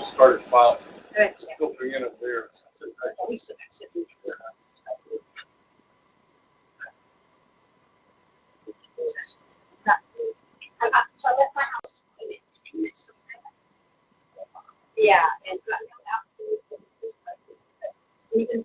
started filing. Filtering in up there. Yeah, and even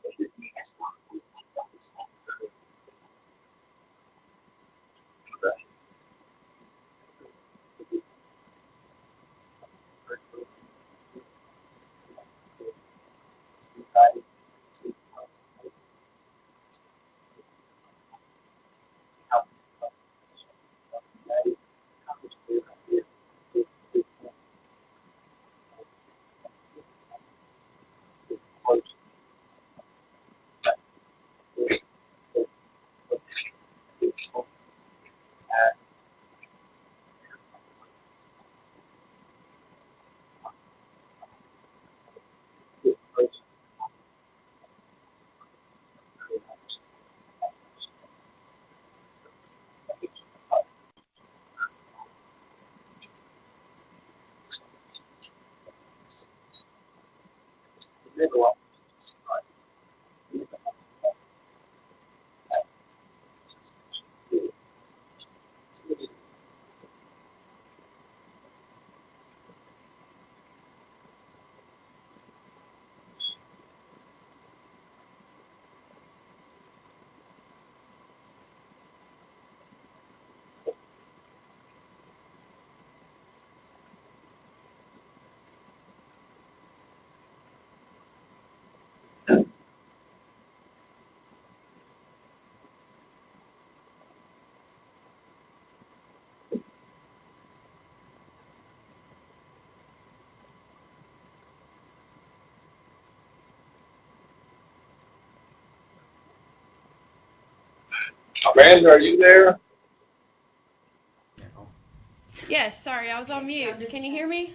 Amanda, are you there? Yes, sorry, I was on mute. Can you hear me?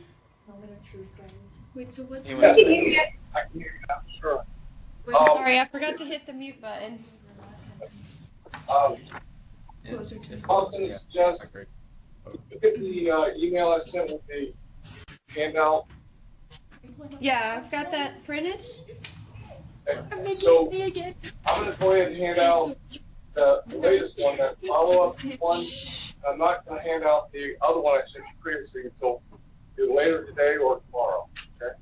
Moment of truth, guys. Wait, so what's I can hear you now, sure. Wait, sorry, I forgot to hit the mute button. Closer to I was going to suggest, look at the email I sent with the handout. Yeah, I've got that printed. Okay. So I'm going to go ahead and hand out the latest one, that follow-up one. I'm not going to hand out the other one I sent you previously until either later today or tomorrow. Okay.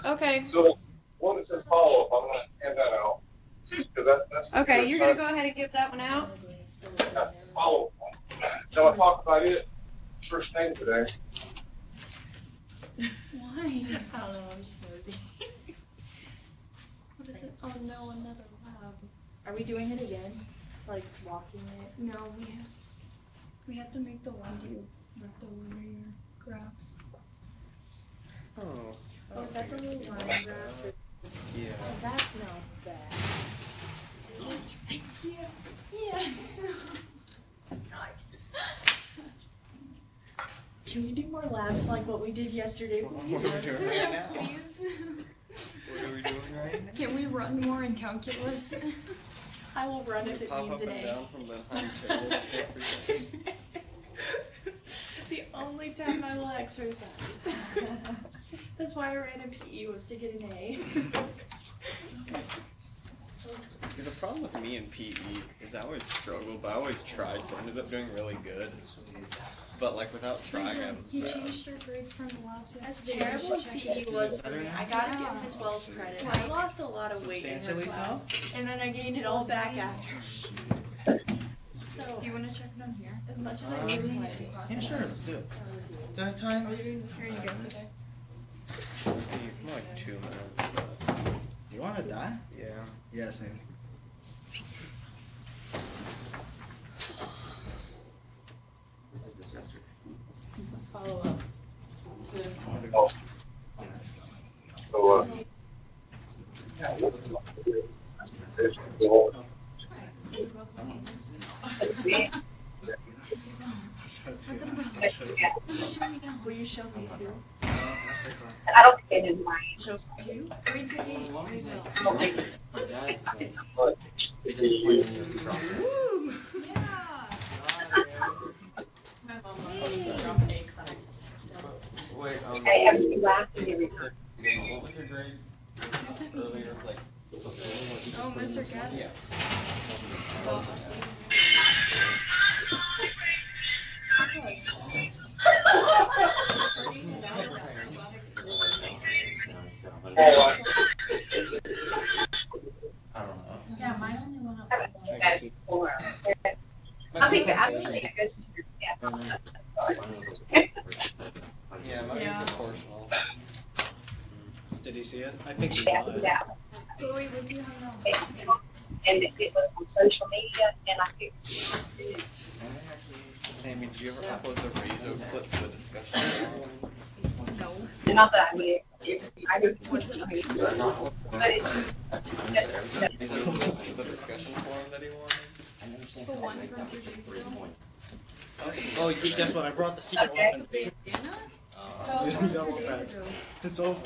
Okay. So one that says follow-up, I'm going to hand that out. That's Okay, you're going to go ahead and give that one out? Follow-up one. Then I'll talk about it first thing today. Why? I don't know, I'm just nosy. What is it? Oh no, another lab. Are we doing it again? Like walking it? No, we have to make the one you left over your graphs. Oh. Oh, is that the little line graphs? Yeah. Oh, that's not bad. Yeah. Yes. Nice. Can we do more labs like what we did yesterday, please? What are we doing right now? Please. What are we doing right now? Can we run more in calculus? I will run if it Pop means up an and A. down from the home table every day. The only time I will exercise. That's why I ran in PE, was to get an A. See, the problem with me in PE is I always struggled, but I always tried, so I ended up doing really good. But like without trying, I was You bad. changed your grades from the labs. As terrible as PE was for me, I gotta give Miss Wells credit. I lost a lot of weight in her class, and then I gained it all back after. So, Do you want to check it on here? as much as I really like, Yeah, sure, let's do it. Do I have time? Are we doing this? Here you go. Okay. More like 2 minutes. But You wanna die? yeah. Yeah, same. it's a follow-up. Oh, Yeah, let's go. so, Will you show me too? I don't think I did mine. Show you? Grades at 8. We will. Woo! Yeah. Hey, from A class. So. Wait, I am laughing every What was your grade Who sent me earlier? emails? Like, Oh, Mr. Gaddis. yeah. Well, Oh, Yeah, mine only went up. I can see. I think it goes to your, Yeah, mine's Yeah. proportional. Did you see it? I think you yeah, saw it. yeah. oh, wait, what do you have now? And it was on social media, and I could. Sammy, did you ever upload the Rezo clip to the discussion? No. Not that I mean, I would. But it, The discussion forum that he wanted? The one from 2 days ago. Oh, you guess what? I brought the secret weapon. Wait, Dana? Oh, That was double 2 days pads. ago. It's over.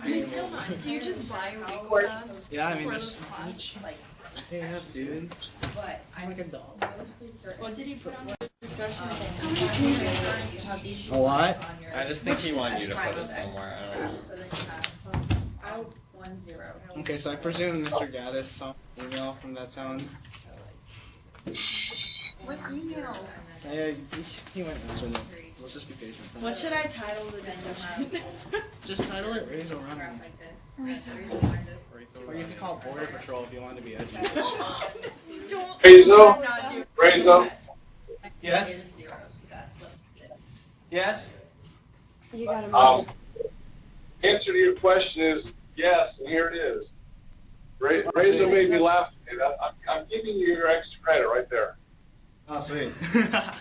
Are you still not? Do you just buy weekly course. pads Yeah, I mean, for there's those class? yeah, dude. I'm like a dog. What did he put on the discussion? How many pages? A lot? I just think he wanted you to put it somewhere. I don't know. Okay, so I presume Mr. Gaddis saw an email from that sound. What email? Yeah, he went into it. Let's just be patient. What should I title the discussion? Just title it Razor Running. Or you can call it Border Patrol if you want to be edgy. Don't. Rezo, I'm not doing Rezo, Yes? Yes? You gotta. answer to your question is yes, and here it is. Rezo made me laugh, and I'm giving you your extra credit right there. Oh, sweet. That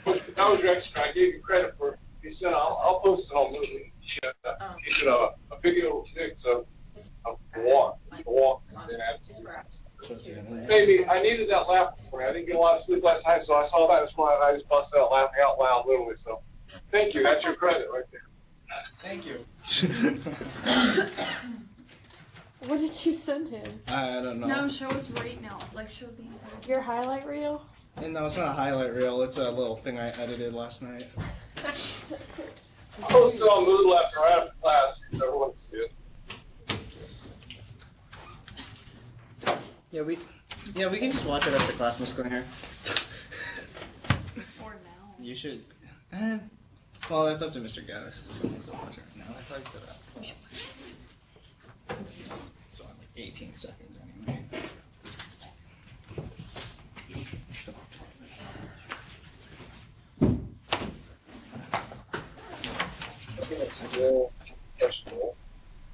was your extra. I gave you credit for. He said, "I'll post it on Movie." He did a video mix of walk, and that's. Maybe I needed that laugh this morning. I didn't get a lot of sleep last night, so I saw that this morning. And I just busted out laughing out loud, literally. So, thank you. That's your credit right there. Thank you. What did you send him? I don't know. No, show us right now. Like, show the entire. Your highlight reel? And no, it's not a highlight reel. It's a little thing I edited last night. I posted on Moodle after class, so everyone can see it. Yeah, we can just watch it after class, Miss Claire. Or now. You should. Well, that's up to Mr. Gaddis. If he wants to watch it now. I thought you said that. It's on like 18 seconds anyway.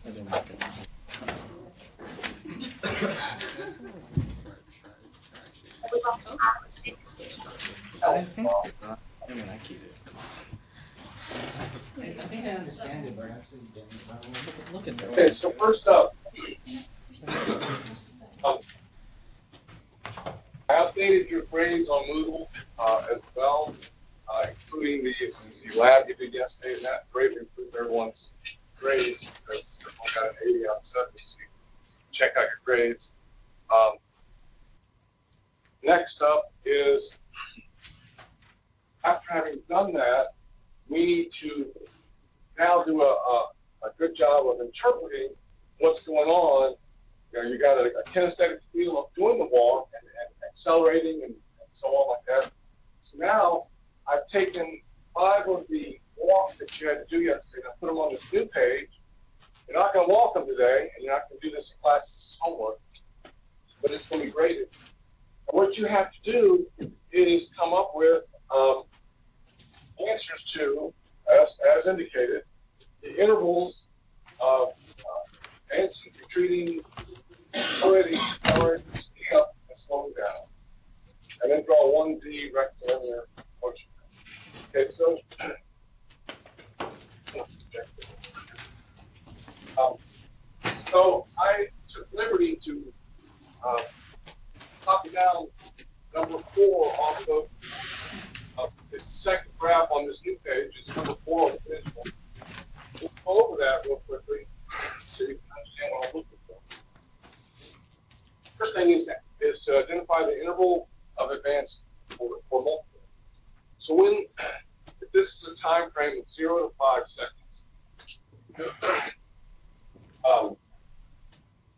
I didn't look at that. I think. I mean, I keep it. I think I understand it, but I actually didn't. Look at that. Okay, so first up, I updated your grades on Moodle as well, including the lab you did yesterday, and that greatly improved everyone's grades because everyone got an 80 out of 70, so you can check out your grades. Next up is, after having done that, we need to now do a good job of interpreting what's going on. You know, you got a kinesthetic feel of doing the walk and accelerating and so on like that. So now I've taken 5 of the walks that you had to do yesterday and I put them on this new page. You're not going to walk them today, and you're not going to do this in class as homework, but it's going to be graded. And what you have to do is come up with answers to, as indicated, the intervals of advancing, retreating, accelerating, speeding up, and slowing down. And then draw 1D rectilinear motion. Okay, so I took liberty to copy down number 4 off of this second graph on this new page. It's number 4 on the visual. We'll go over that real quickly so you can understand what I'm looking for. First thing is to identify the interval of advance for multiple. So if this is a time frame of 0 to 5 seconds,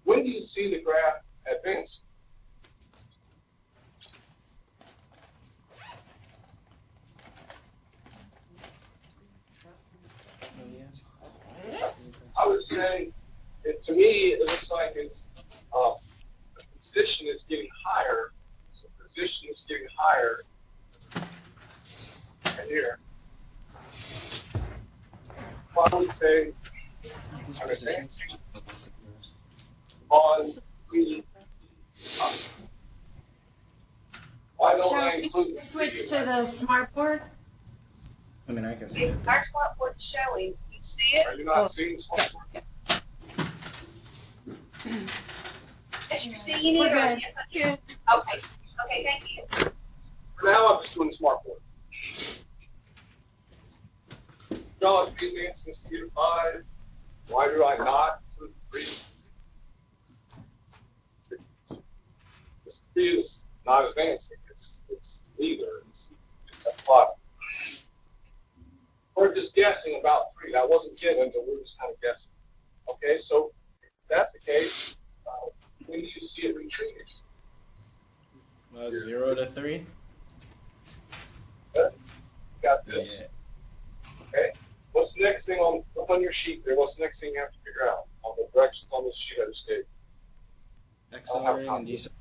When do you see the graph advance? I would say, to me, it looks like it's the position is getting higher. So position is getting higher right here. Why would we say I'm advancing on the up? Why don't I include the Switch to the smart board. I mean, I can see it. Our smart board's showing. You see it? Are you not seeing smart board? Yes, you're seeing it? We're or- good. Yes, I can. Okay. Okay, thank you. For now, I'm just doing smart board. No, it's advancing to 5. Why do I not include 3? This 3 is not advancing. It's neither. It's a plot. We're just guessing about 3. That wasn't given, but we're just kind of guessing. Okay, so if that's the case, when do you see it retreating? 0 to 3. Got this. Okay. What's the next thing on your sheet there? What's the next thing you have to figure out on the directions on this sheet I just gave you? Accelerating and decelerating.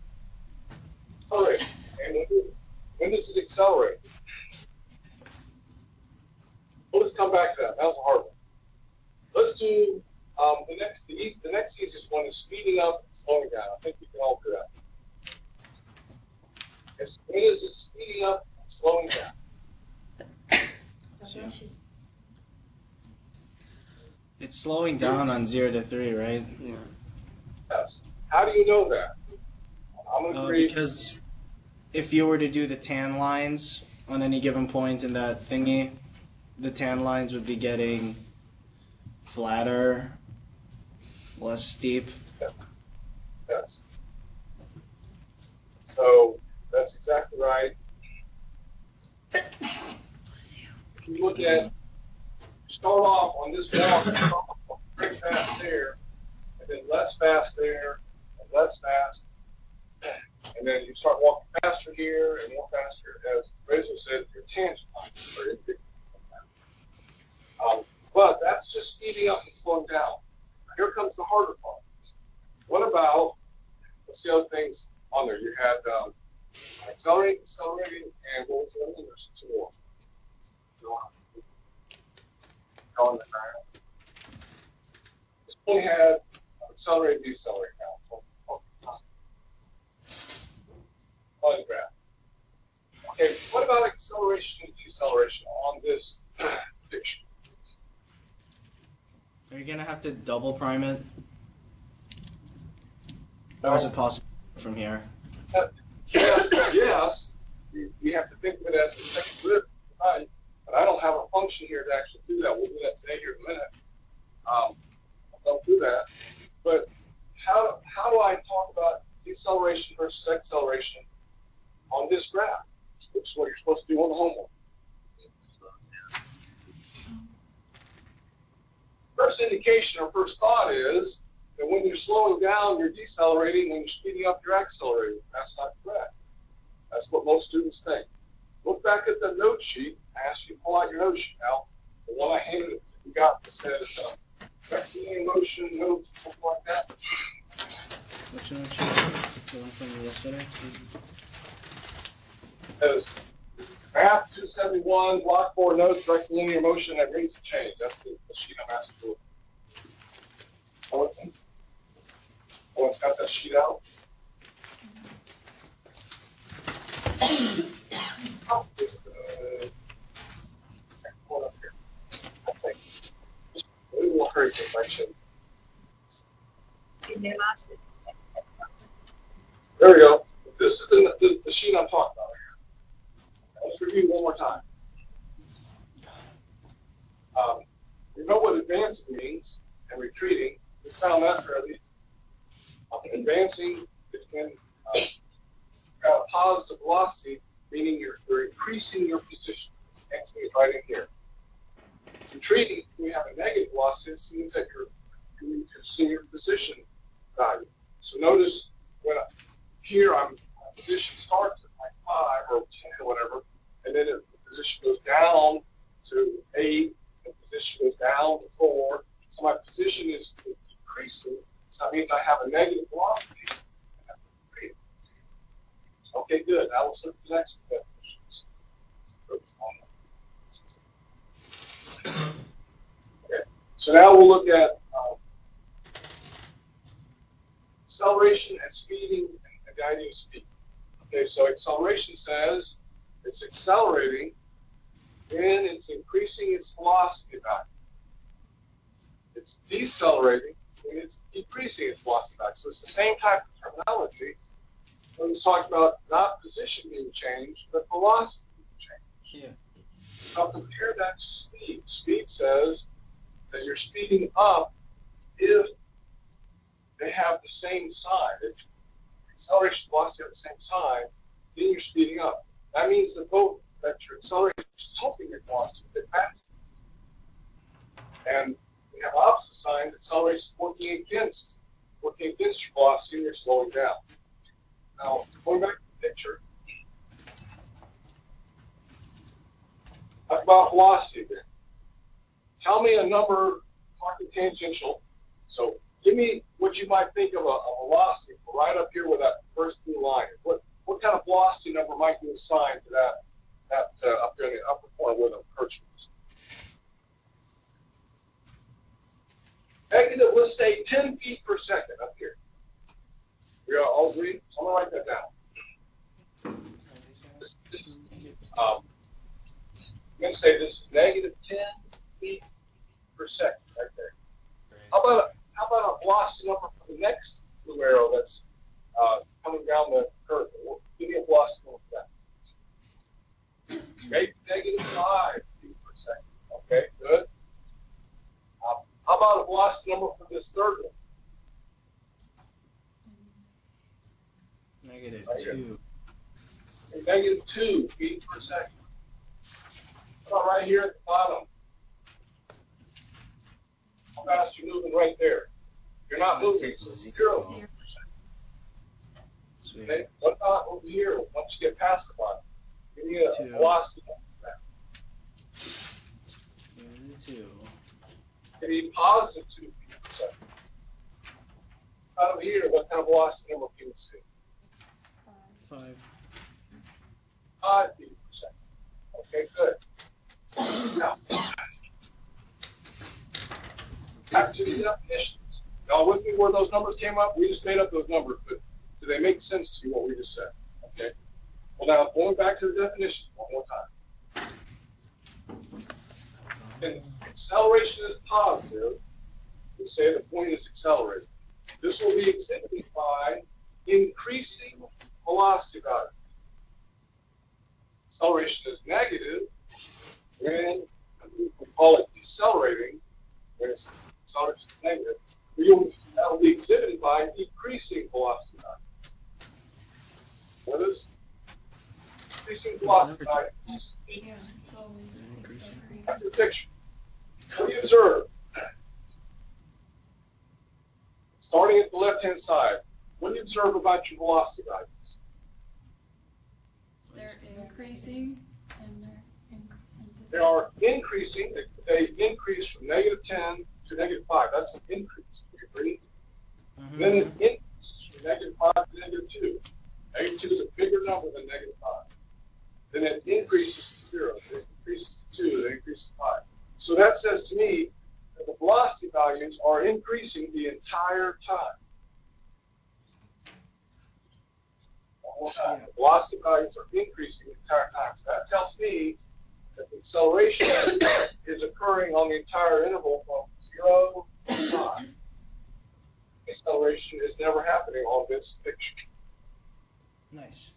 Accelerate. And when does it accelerate? Well, let's come back to that. That was a hard one. Let's do the next easiest one is speeding up and slowing down. I think we can all do that. As when is it speeding up and slowing down? It's slowing down on 0 to 3, right? Yeah. Yes. How do you know that? I'm going to create. Because if you were to do the tan lines on any given point in that thingy, the tan lines would be getting flatter, less steep. Yes. So that's exactly right. If you look at, start off on this walk, start off very fast there, and then less fast there, and less fast, and then you start walking faster here and more faster. As Razor said, your tangent lines are very big. But that's just speeding up and slowing down. Here comes the harder part. What about, what's the other things on there? You had accelerating, and what was the other one? There's 2 more. On the ground. This one had accelerate, decelerate now. On the graph. Okay, what about acceleration and deceleration on this picture? Are you gonna have to double prime it? Or is it possible from here? Yes, we have to think of it as the second derivative, right? But I don't have a function here to actually do that. We'll do that today here in a minute. Don't do that. But how do I talk about deceleration versus acceleration on this graph? Which is what you're supposed to do on the homework. First indication or first thought is that when you're slowing down, you're decelerating. When you're speeding up, you're accelerating. That's not correct. That's what most students think. Look back at the note sheet. I asked you to pull out your note sheet now. The one I handed it, you got that says rectilinear motion, notes, something like that. Which one? The one from yesterday? It says Math 271, block 4 notes, rectilinear motion at rates of change. That's the sheet I'm asking for. Someone's got that sheet out. Hold up here. I think. We will hurry if I should. There we go. This is the sheet I'm talking about here. Let's review one more time. You know what advancing means and retreating. We found that fairly easy. Advancing is when got a positive velocity, meaning you're increasing your position. Advancing is right in here. Retreating, we have a negative velocity. It means that you're reducing your position value. So notice when here my position starts at like 5 or 10 or whatever, and then the position goes down to 8, the position goes down to 4. So my position is decreasing. So that means I have a negative velocity. Okay, good. Now let's look at the next definitions. Okay. So now we'll look at acceleration and speeding and guiding speed. Okay, so acceleration says it's accelerating when it's increasing its velocity value. It's decelerating when it's decreasing its velocity value. So it's the same type of terminology when it's talking about not position being changed, but velocity being changed. Yeah. Now compare that to speed. Speed says that you're speeding up if they have the same sign. If acceleration and velocity have the same sign, then you're speeding up. That means that both that your acceleration is helping your velocity a bit faster. And we have opposite signs. Acceleration is working against your velocity, and you're slowing down. Now, going back to the picture, talk about velocity again. Tell me a number talking tangential. So give me what you might think of a velocity right up here with that first blue line. What kind of velocity number might you assign to that up here in the upper corner where the cursor is? Negative, let's say 10 feet per second up here. We are all agreed? So I'm going to write that down. This is, I'm going to say this is negative 10 feet per second right there. How about a velocity number for the next blue arrow that's coming down the curve? Give me a velocity number for that. Okay, negative 5 feet per second. Okay, good. How about a velocity number for this third one? Negative Right 2. Okay, negative 2 feet per second. How about right here at the bottom? How fast are you moving right there? You're not moving, it's 0 feet per second. Sweet. Okay, what about over here once you get past the bottom? Give me a 2. velocity number for that. 2. Maybe positive 2 feet per second. Out of here, what kind of velocity number can you see? 5. 5 feet per second. Okay, good. Now, back to the definitions. Y'all with me where those numbers came up? We just made up those numbers, but do they make sense to you what we just said? Okay. Well, now going back to the definitions one more time. And acceleration is positive. We say the point is accelerating. This will be exhibited by increasing velocity value. Acceleration is negative when we call it decelerating. When it's acceleration is negative, that will be exhibited by decreasing velocity value. What is decreasing velocity value? Yeah, it's always accelerating. That's the picture. What do you observe? Starting at the left-hand side, what do you observe about your velocity values? They're increasing and they're increasing. They are increasing. They increase from negative 10 to negative 5. That's an increase. Do you agree? Mm-hmm. Then it increases from negative 5 to negative 2. Negative 2 is a bigger number than negative 5. Then it increases to 0. Then it increases to 2. Then it increases to 5. So that says to me that the velocity values are increasing the entire time. One more time. The velocity values are increasing the entire time. So that tells me that the acceleration is occurring on the entire interval from 0 to 5. Acceleration is never happening on this picture. Nice.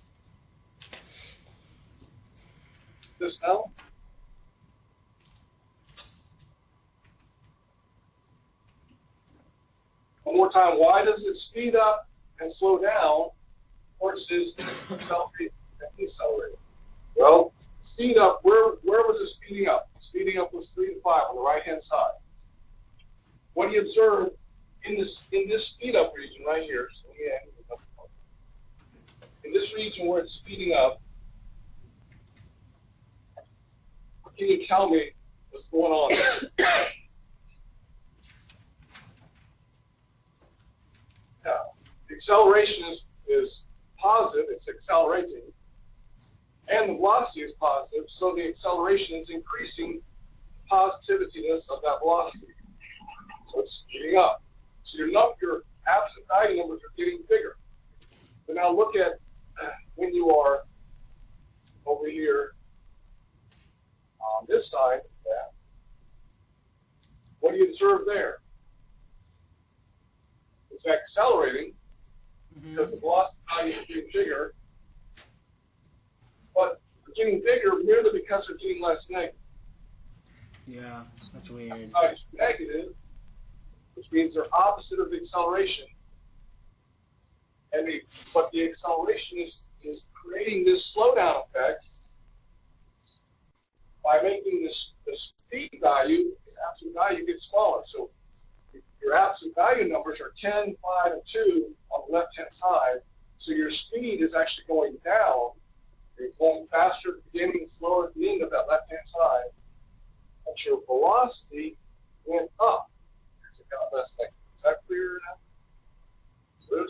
This now? One more time, why does it speed up and slow down versus accelerate and decelerate? Well, speed up, where was it speeding up? Speeding up was 3 to 5 on the right-hand side. What do you observe in this speed up region right here? So in this region where it's speeding up, can you tell me what's going on there? Yeah, the acceleration is positive, it's accelerating, and the velocity is positive, so the acceleration is increasing the positiveness of that velocity. So it's speeding up. So your absolute value numbers are getting bigger. But now look at when you are over here on this side of that. What do you observe there? It's accelerating because the velocity value is getting bigger. But they're getting bigger merely because they're getting less negative. Yeah, that's weird. Velocity is negative, which means they're opposite of the acceleration. But the acceleration is creating this slowdown effect by making the speed value, the absolute value, get smaller. So your absolute value numbers are 10, 5, and 2 on the left-hand side. So your speed is actually going down. You're going faster at the beginning and slower at the end of that left-hand side. But your velocity went up. Is that clear enough? So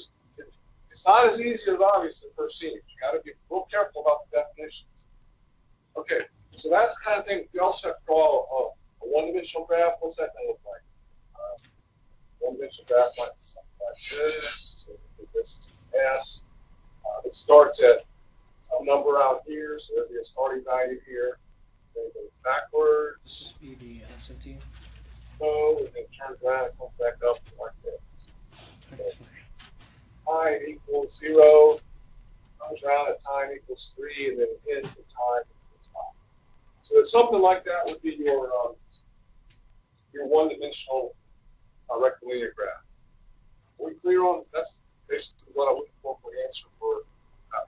it's not as easy as obvious at first seeing. You got to be a little careful about the definitions. Okay, so that's the kind of thing. We also have to draw a one-dimensional graph. What's that going to look like? One-dimensional graph might be something like this. So this is S. It starts at some number out here, so there'll be a starting value here. Then it goes backwards. Be the S of T. So and then turns around and comes back up like this. So, time equals 0, comes around at time equals 3, and then ends at time equals 5. So it's something like that would be your one-dimensional rectilinear graph. Are we clear on that's basically what I would look for the answer for that.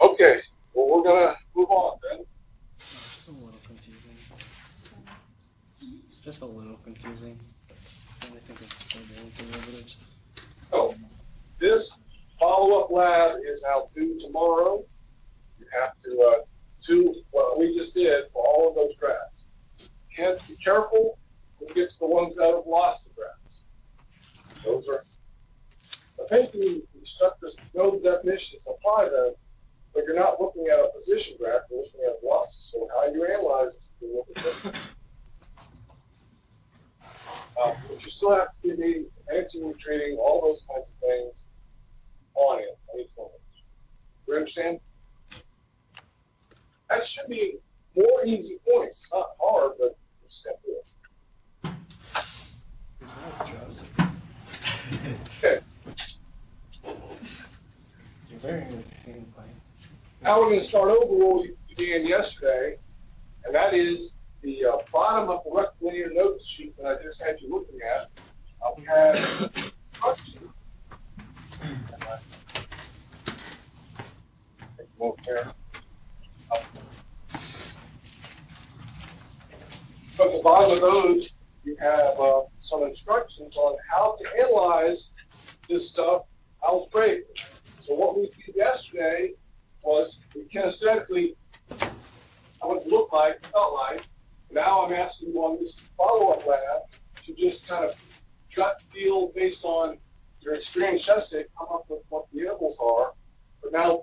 Okay, well we're gonna move on then. It's a little confusing. Just a little confusing. I think it's derivatives. So this follow-up lab is out due tomorrow. You have to do what we just did for all of those graphs. Can't be careful when we get to the ones that have lost the graphs. Those are, I think the instructors know the definitions, apply them, but you're not looking at a position graph, you're looking at velocity. So how you analyze it, you look at them. But you still have to be advancing and treating all those kinds of things on it. On each one. You understand? That should be more easy points. It's not hard, but you just have to do it. Okay. You're very entertaining, Now we're going to start over where we began yesterday, and that is the bottom of the rectilinear notes sheet that I just had you looking at. We have instructions. But at the bottom of those, you have some instructions on how to analyze this stuff algebraically. So what we did yesterday was we kinesthetically what it looked like, felt like. Now I'm asking you on this follow-up lab to just kind of gut feel based on your experience yesterday, come up with what the intervals are. But now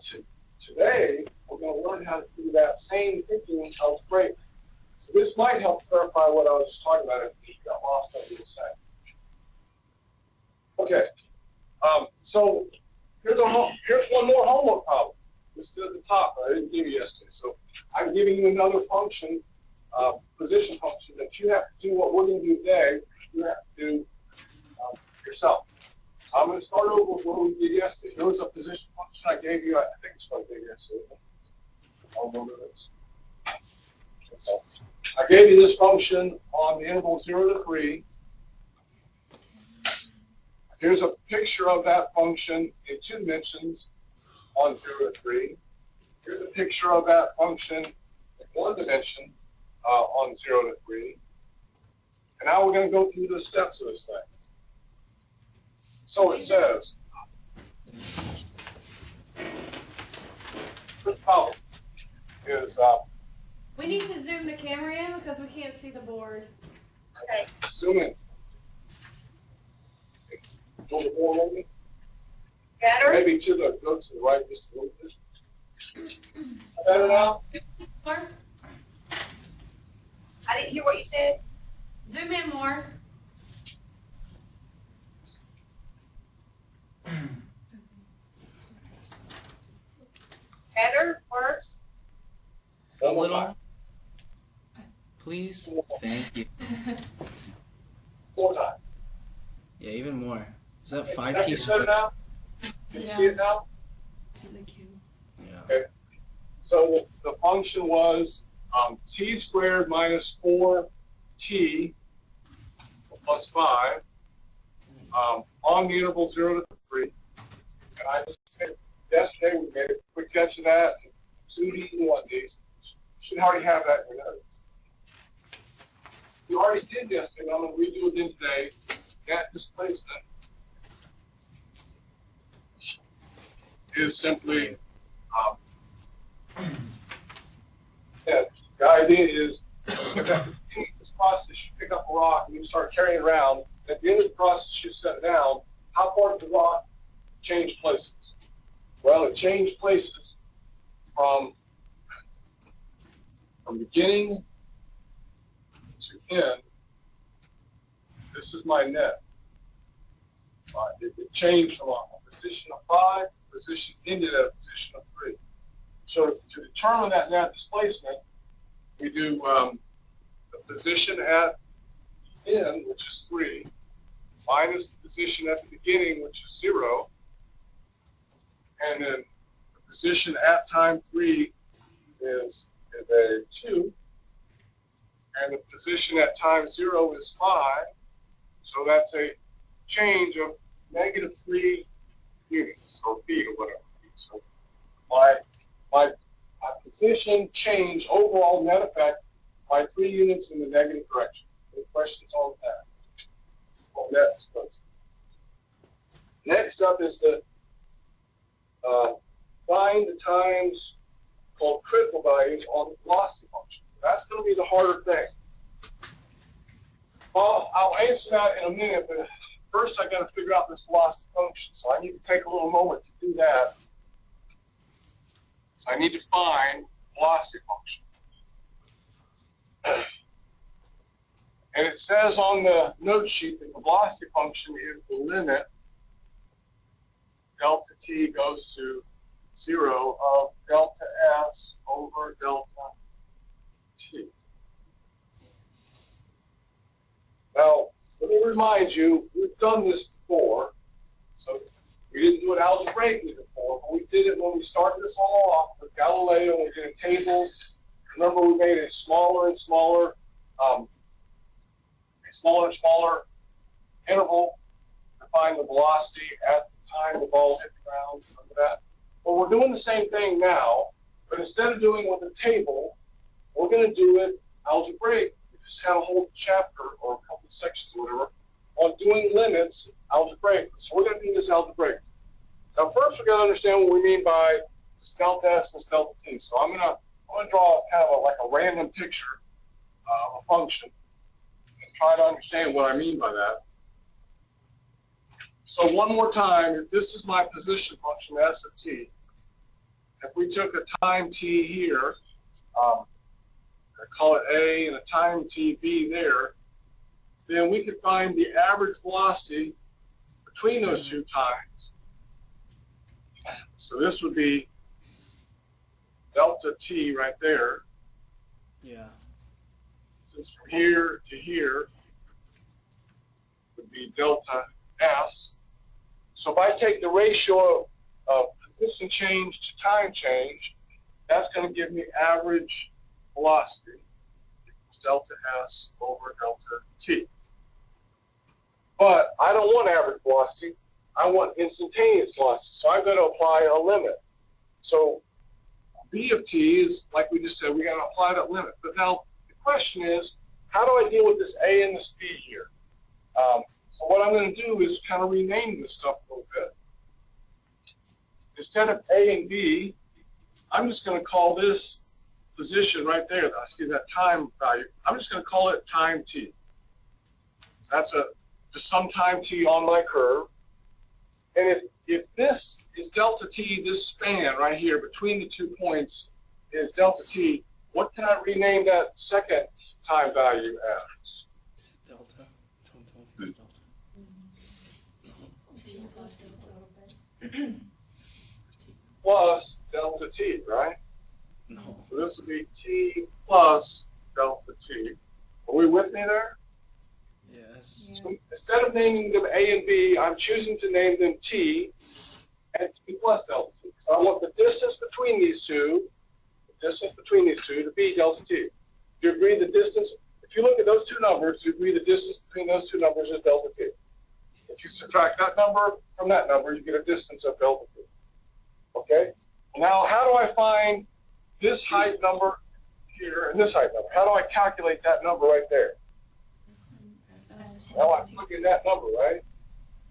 today, we're going to learn how to do that same thinking algebraically. So this might help clarify what I was just talking about if you got lost on the side. Okay. So here's one more homework problem. This is at the top. I didn't give you yesterday. So I'm giving you another function, position function, that you have to do what we're going to do today. You have to do yourself. So I'm going to start over with what we did yesterday. There was a position function I gave you. I think it's what I gave you yesterday. I'll remember this. I gave you this function on the interval 0 to 3. Here's a picture of that function in 2 dimensions on 0 to 3. Here's a picture of that function in 1 dimension on 0 to 3. And now we're going to go through the steps of this thing. So it says, first problem is We need to zoom the camera in because we can't see the board. Okay. zoom in. Go to the board maybe? Better? Maybe go to the right just a little bit. Better now? More? I didn't hear what you said. Zoom in more. Better? Worse? A One more little. time. Please. Thank you. More time. Yeah, even more. Is that Is 5 that t better squared? now? Can you see it now? To the cube. Yeah. So the function was t squared minus 4t plus 5 on the interval 0 to 3. And I just yesterday we made a quick sketch of that. 2D and 1D. You should already have that in your notes. You already did yesterday, I'm going to redo it again today. That displacement is simply yeah, the idea is at the beginning of this process, you pick up a rock and you start carrying it around. At the end of the process, you set it down. How far did the rock change places? Well, it changed places from beginning to end. This is my net. It changed from a position of 5 to a position ended at a position of 3. So to determine that net displacement, we do the position at the end, which is 3, minus the position at the beginning, which is 0, and then the position at time 3 is a 2, and the position at time 0 is 5. So that's a change of -3 units, or feet, or whatever. So my position change overall net effect by 3 units in the negative direction. Any questions on that? On that displacement. Next up is the find the times called critical values on the velocity function. That's going to be the harder thing. Well, I'll answer that in a minute, but first I got to figure out this velocity function. So I need to take a little moment to do that. So I need to find velocity function. And it says on the note sheet that the velocity function is the limit delta t goes to 0 of delta s over delta t. Now, let me remind you, we've done this before. So we didn't do it algebraically before, but we did it when we started this all off with Galileo, and we did a table. Remember, we made a smaller and smaller interval to find the velocity at the time the ball hit the ground. Remember that? Well, we're doing the same thing now, but instead of doing it with a table, we're going to do it algebraic. We just had a whole chapter or a couple of sections or whatever on doing limits algebraic. So we're going to do this algebraic. Now, first, we're going to understand what we mean by delta s and delta t. So I'm going to draw kind of like a random picture of a function and try to understand what I mean by that. So one more time, if this is my position function, s of t, if we took a time t here, I call it a, and a time t b there, then we could find the average velocity between those two times. So this would be delta t right there. Yeah. Since from here to here would be delta s. So if I take the ratio of position change to time change, that's going to give me average velocity equals delta s over delta t. But I don't want average velocity. I want instantaneous velocity. So I'm going to apply a limit. So v of t is, like we just said, we got to apply that limit. But now the question is, how do I deal with this a and this b here? So what I'm going to do is kind of rename this stuff a little bit. Instead of a and b, I'm just going to call this position right there, let's give that time value, I'm just going to call it time t. That's just some time t on my curve. And if this is delta t, this span right here between the 2 points is delta t, what can I rename that second time value as? Delta. Plus delta t, right? No. So this would be t plus delta t. Are we with me there? Yes. So instead of naming them a and b, I'm choosing to name them t and t plus delta t. So I want the distance between these two, to be delta t. Do you agree the distance, if you look at those two numbers, do you agree the distance between those two numbers is delta t? If you subtract that number from that number, you get a distance of delta t. Okay? Now, how do I find this height number here and this height number? How do I calculate that number right there? Well, I'm looking at that number, right?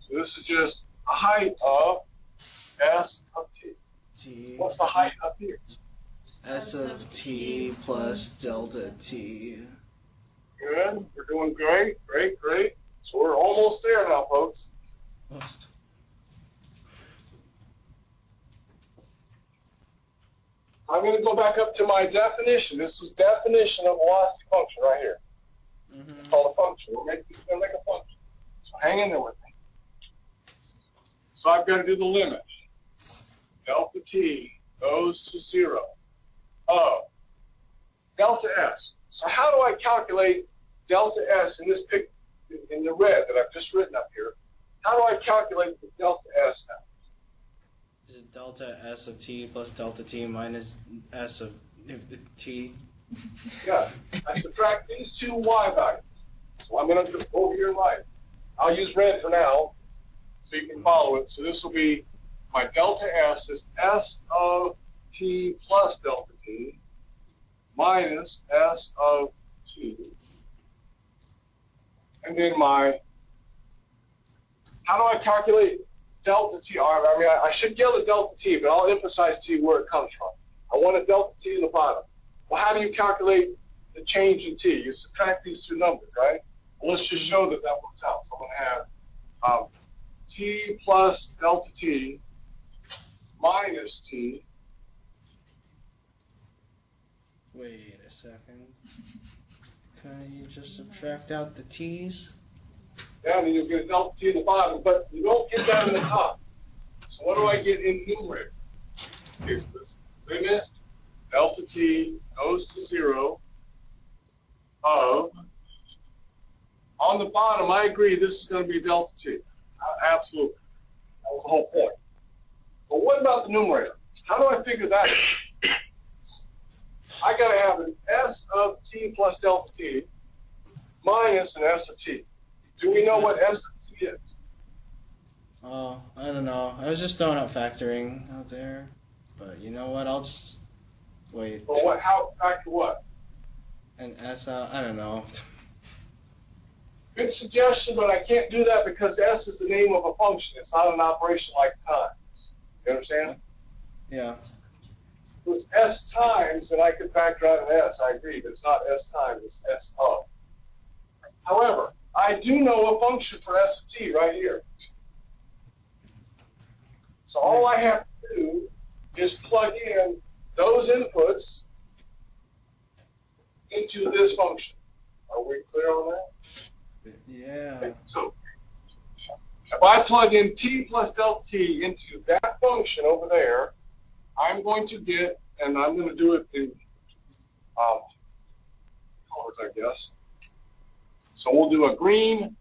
So this is just a height of S of t. T. What's the height up here? S of t plus delta t. Good. We're doing great, great, great. So we're almost there now, folks. I'm going to go back up to my definition. This was definition of velocity function right here. It's called a function. We're going to make a function. So hang in there with me. So I've got to do the limit. Delta t goes to 0 of delta s. So how do I calculate delta s in this picture, in the red that I've just written up here? How do I calculate the delta s now? Is it delta s of t plus delta t minus s of t? Yes. I subtract these two y values. So I'm going to go over here and write. I'll use red for now so you can follow it. So this will be my delta s is s of t plus delta t minus s of t. And then how do I calculate delta t? I mean, I should yell at delta t, but I'll emphasize to you where it comes from. I want a delta t in the bottom. Well, how do you calculate the change in t? You subtract these two numbers, right? Well, let's just show that that works out. So I'm going to have t plus delta t minus t. Wait a second. Can you just subtract out the t's? Yeah, and then you'll get a delta t in the bottom, but you don't get that in the top. So what do I get in numerator? It's this limit delta t goes to 0 of, on the bottom, I agree this is going to be delta t. Absolutely. That was the whole point. But what about the numerator? How do I figure that out? I got to have an s of t plus delta t minus an s of t. Do we know what s of t is? Oh, I don't know. I was just throwing out factoring out there. But you know what? I'll just wait. Well, what? How? Factor what? An s out. I don't know. Good suggestion, but I can't do that because s is the name of a function. It's not an operation like times. You understand? Yeah. If it was s times, then I could factor out an s. I agree, but it's not s times. It's s of. However, I do know a function for s of t right here. So all I have to do is plug in those inputs into this function. Are we clear on that? Yeah. So if I plug in t plus delta t into that function over there, I'm going to get, and I'm going to do it in colors, I guess. So we'll do a green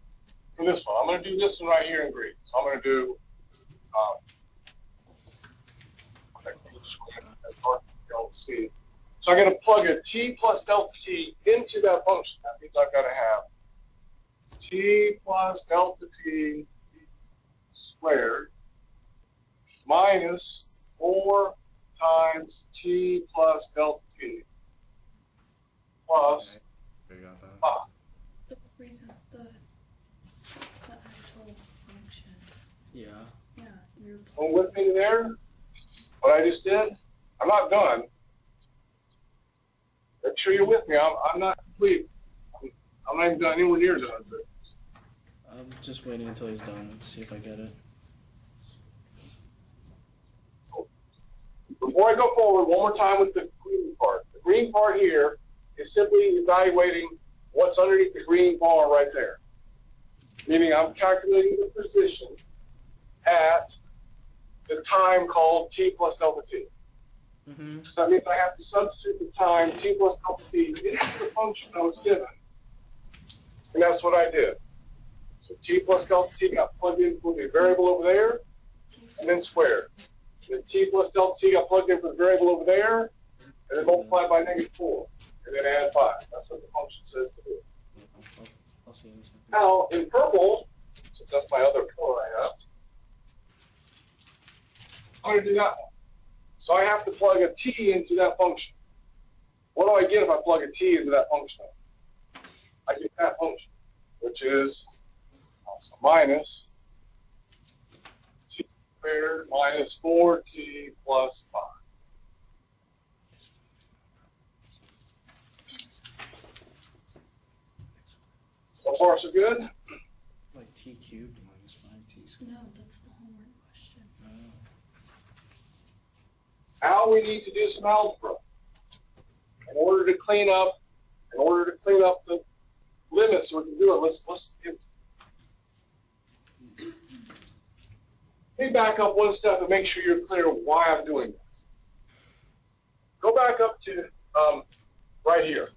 for this one. I'm going to do this one right here in green. So I'm going to do see. So I'm going to plug a t plus delta t into that function. That means I've got to have t plus delta t squared minus 4 times t plus delta t plus I got that. The reason, the actual function. Yeah. Yeah, you're. One with me there? What I just did? I'm not done. Make sure you're with me. I'm not complete. I'm not even done, anywhere near done. But I'm just waiting until he's done to see if I get it. before I go forward, one more time with the green part. The green part here is simply evaluating what's underneath the green bar right there. Meaning I'm calculating the position at the time called t plus delta t. Mm-hmm. So that means I have to substitute the time t plus delta t into the function I was given. And that's what I did. So t plus delta t got plugged in for the variable over there, and then squared. And then t plus delta t got plugged in for the variable over there, and then multiplied by -4, and then add 5. That's what the function says to do. I'll see in a second. Now, in purple, since that's my other color I have, I'm going to do that one. So I have to plug a t into that function. What do I get if I plug a t into that function? I get that function, which is also minus t squared minus 4t plus 5. So far, so good? It's like t cubed minus 5t squared. No, that's the homework question. Now we need to do some algebra. In order to clean up the limits so we can do it, let's get. Let me back up one step and make sure you're clear why I'm doing this. Go back up to right here.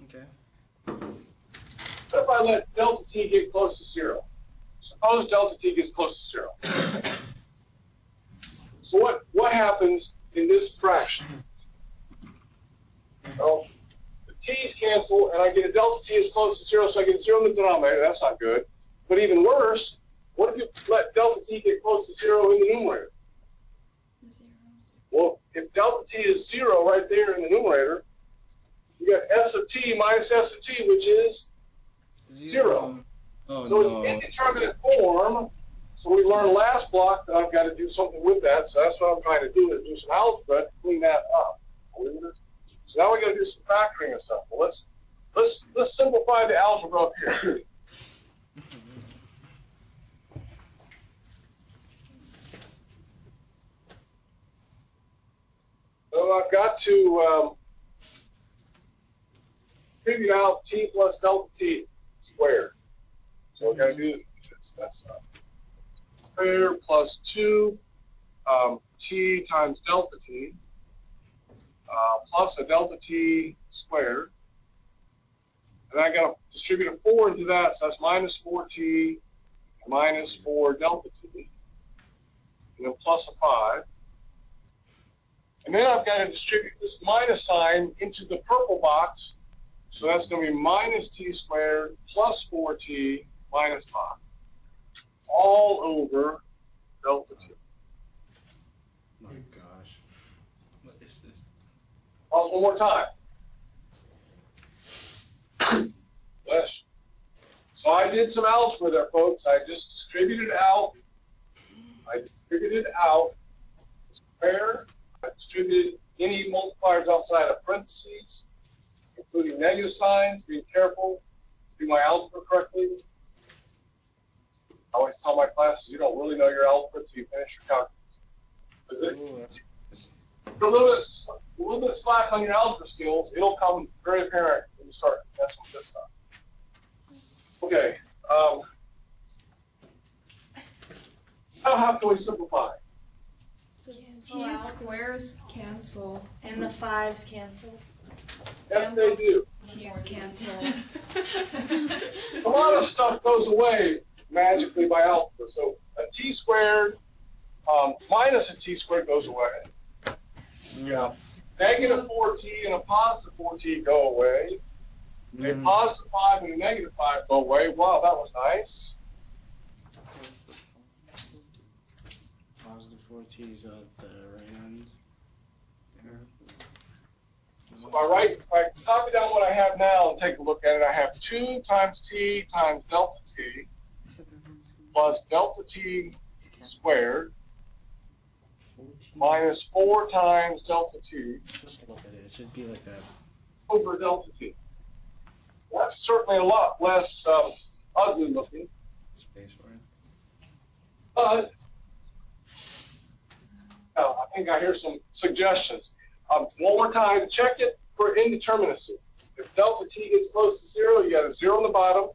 Okay. What if I let delta t get close to 0? Suppose delta t gets close to 0. So what happens in this fraction? Well, the t's cancel, and I get a delta t is close to 0, so I get 0 in the denominator. That's not good. But even worse, what if you let delta t get close to 0 in the numerator? Well, if delta t is 0 right there in the numerator, you got s of t minus s of t, which is 0. Oh, So it's no. indeterminate form. So we learned last block that I've got to do something with that. So that's what I'm trying to do, is do some algebra to clean that up. So now we got to do some factoring and stuff. Well, let's simplify the algebra up here. So I've got to figure out t plus delta t squared. So we're going to do this. That's squared plus 2 t times delta t plus a delta t squared. And I got to distribute a 4 into that, so that's minus 4t minus 4 delta t, and then plus a 5. And then I've got to distribute this minus sign into the purple box, so that's going to be minus t squared plus 4t minus 5, all over delta t. My gosh. What is this? One more time. Bless you. So I did some algebra there, folks. I just distributed out. Square. I distributed any multipliers outside of parentheses, including negative signs. Being careful to do my algebra correctly. I always tell my classes, you don't really know your algebra until you finish your calculus. Is it? Ooh, that's A little bit slack on your algebra skills, it'll come very apparent when you start messing with this stuff. Okay. Now how can we simplify? The Cancel t out. squares cancel. And the 5s cancel. Yes, they do. T's cancel. A lot of stuff goes away magically by algebra. So a t squared minus a t squared goes away. yeah. Negative 4t and a positive 4t go away. A positive 5 and a negative 5 go away. Wow, that was nice. Positive 4t's at the right end. There. So if I copy down what I have now and take a look at it, I have 2 times t times delta t plus delta t squared minus 4 times delta t Just look at it. It should be like that. over delta t. That's certainly a lot less ugly looking, Space for it. but I think I hear some suggestions. One more time, check it for indeterminacy. If delta t gets close to 0, you got a 0 on the bottom,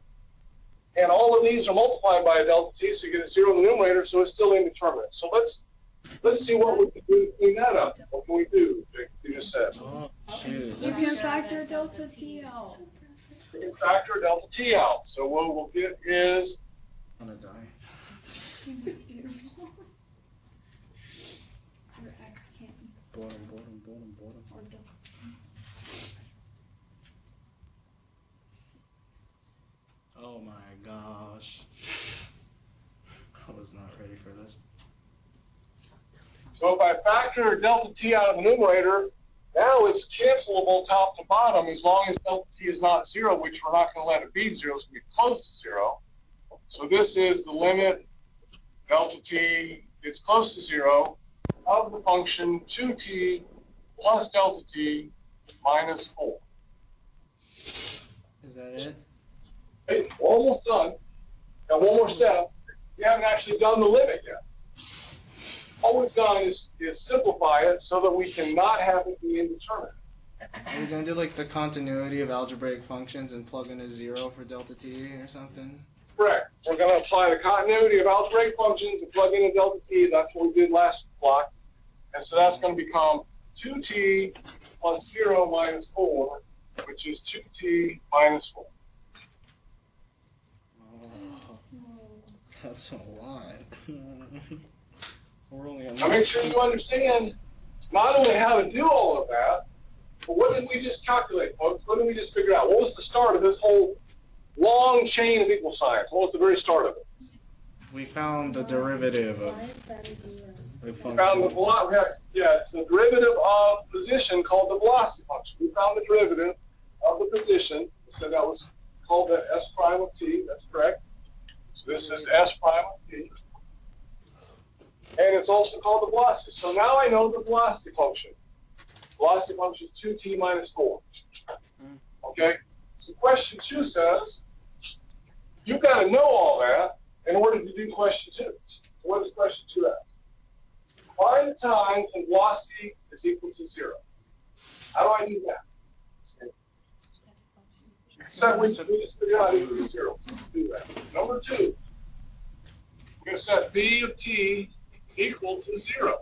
and all of these are multiplied by a delta t, so you get a 0 in the numerator, so it's still indeterminate. So let's see what we can do to clean that up. What can we do? You just said. Oh, shoot. You can factor delta t out. We can factor delta t out. So what we'll get is I'm gonna die. Seems it's beautiful. Your x can't Bottom. or delta. Oh my gosh. I was not ready for this. so if I factor delta t out of the numerator, now it's cancelable top to bottom as long as delta t is not 0, which we're not going to let it be 0, it's going to be close to 0. So this is the limit delta t is close to 0 of the function 2t plus delta t minus 4. Is that it? Hey, we're almost done. Now one more step. We haven't actually done the limit yet. All we've done is simplify it so that we cannot have it be indeterminate. Are we gonna do like the continuity of algebraic functions and plug in a 0 for delta t or something? Correct. We're going to apply the continuity of algebraic functions and plug in a delta t. That's what we did last block. And so that's going to become 2t plus 0 minus 4, which is 2t minus 4. Oh, that's a lot. We're only on Now make sure you understand not only how to do all of that, but what did we just calculate, folks? What did we just figure out? What was the start of this whole long chain of equal signs? What was the very start of it? We found the derivative of the We found the function. it's the derivative of position called the velocity function. We found the derivative of the position. So that was called the s prime of t. That's correct. So this is s prime of t. And it's also called the velocity. So now I know the velocity function. Velocity function is 2t minus 4. Okay? So question 2 says, you've got to know all that in order to do question 2. So what does question 2 ask? Find the times when velocity is equal to 0. How do I do that? Except we just figured out equal to 0. So let's do that. Number 2, we're going to set b of t equal to 0.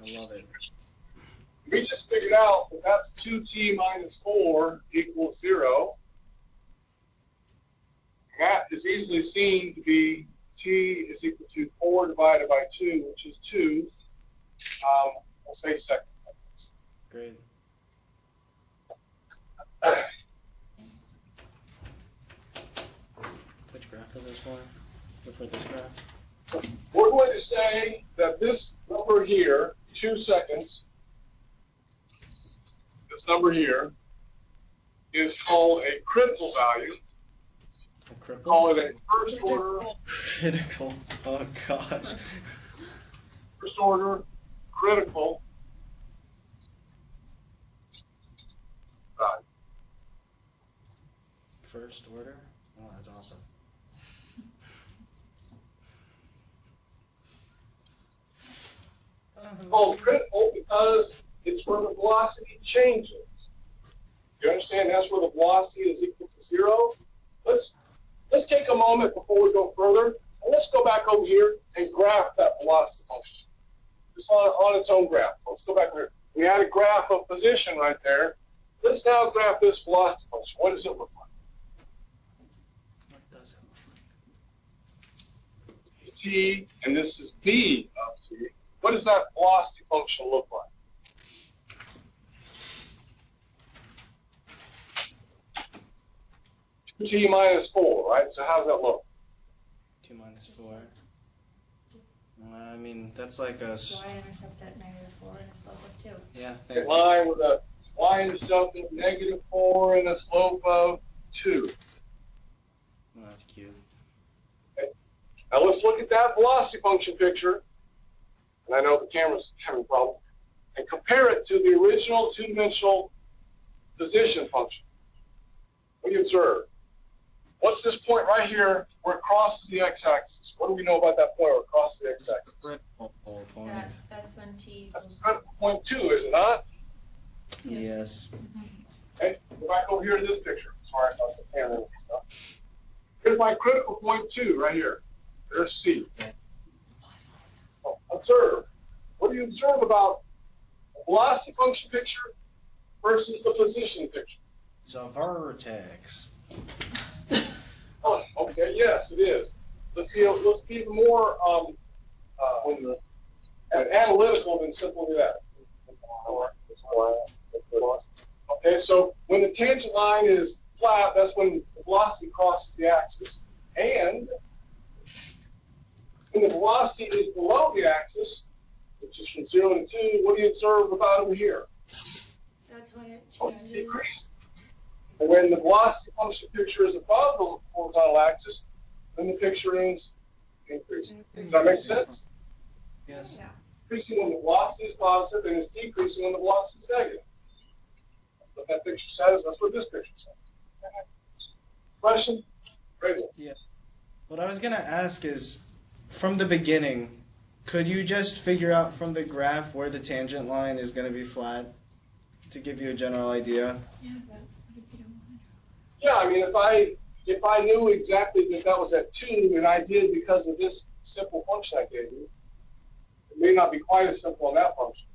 I love it. We just figured out that that's 2t minus 4 equals 0. That is easily seen to be t is equal to 4 divided by 2, which is 2. We'll say seconds. Great. Which graph is this for this graph? We're going to say that this number here, 2 seconds, this number here, is called a critical value. Call it a first order. Critical. Oh gosh. First order critical value. First order? Oh, that's awesome. Called critical because it's where the velocity changes. You understand that's where the velocity is equal to 0? Let's take a moment before we go further, and let's go back over here and graph that velocity function. Just on its own graph. Let's go back here. We had a graph of position right there. Let's now graph this velocity function. What does it look like? What does it look like? It's t, and this is b of t. What does that velocity function look like? 2t minus 4, right? So how does that look? 2 minus 4. I mean, that's like a. Y-intercept at -4 and a slope of 2. Yeah. A line with a y-intercept of -4 and a slope of 2. Oh, that's cute. Okay. Now let's look at that velocity function picture. And I know the camera's having problems. And compare it to the original two-dimensional position function. What do you observe? What's this point right here where it crosses the x-axis? What do we know about that point where it crosses the x-axis? Critical point. That's when t That's equals critical point 2, is it not? Yes. Okay, go back over here to this picture. Sorry about the camera and stuff. Here's my critical point 2 right here. There's C. Observe. What do you observe about the velocity function picture versus the position picture? It's a vertex. Oh, okay, yes, it is. Let's be more analytical than simply that. Okay, so when the tangent line is flat, that's when the velocity crosses the axis. And when the velocity is below the axis, which is from 0 to 2, what do you observe about over here? That's when it Oh, it's changes. decreasing. And when the velocity function picture is above the horizontal axis, then the picture is increasing. Does that make sense? Yes. Yeah. Increasing when the velocity is positive and it's decreasing when the velocity is negative. That's what that picture says. That's what this picture says. Question? Great. Yeah. What I was gonna ask is, from the beginning, could you just figure out from the graph where the tangent line is gonna be flat to give you a general idea? Yeah, but what if you don't want to? Yeah, I mean, if I knew exactly that was at 2, and I did because of this simple function I gave you, it may not be quite as simple on that function.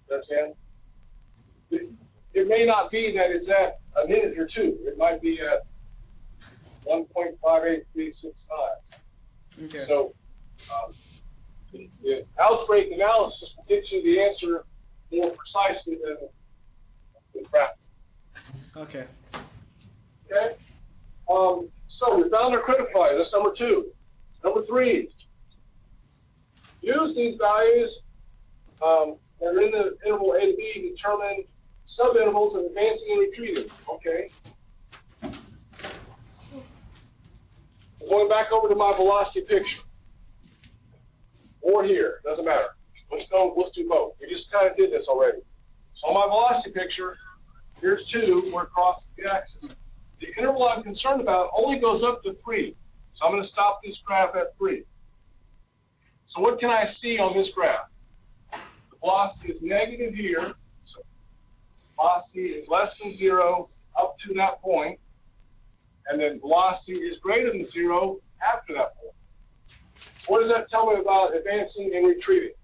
You understand? It may not be that it's at an integer 2. It might be at 1.58369. Okay. So the algebraic analysis will get you the answer more precisely than practice. Okay. Okay? So we found our critical values. That's number 2. Number 3. Use these values that are in the interval A to B to determine subintervals of advancing and retreating. Okay. Going back over to my velocity picture. Or here, doesn't matter. Let's do both. We just kind of did this already. So on my velocity picture, here's 2 where it crosses the axis. The interval I'm concerned about only goes up to 3. So I'm going to stop this graph at 3. So what can I see on this graph? The velocity is negative here. So velocity is less than 0 up to that point. And then velocity is greater than 0 after that point. What does that tell me about advancing and retreating?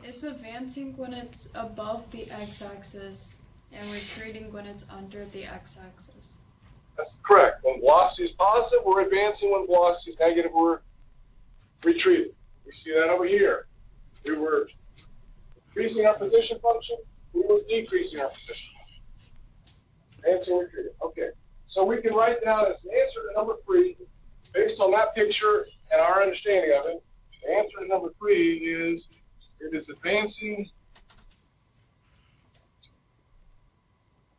It's advancing when it's above the x-axis and retreating when it's under the x-axis. That's correct. When velocity is positive, we're advancing. When velocity is negative, we're retreating. We see that over here. We were increasing our position function. We were decreasing our position function. Advancing, retreating. Okay. So we can write down as an answer to number 3, based on that picture and our understanding of it, the answer to number 3 is it is advancing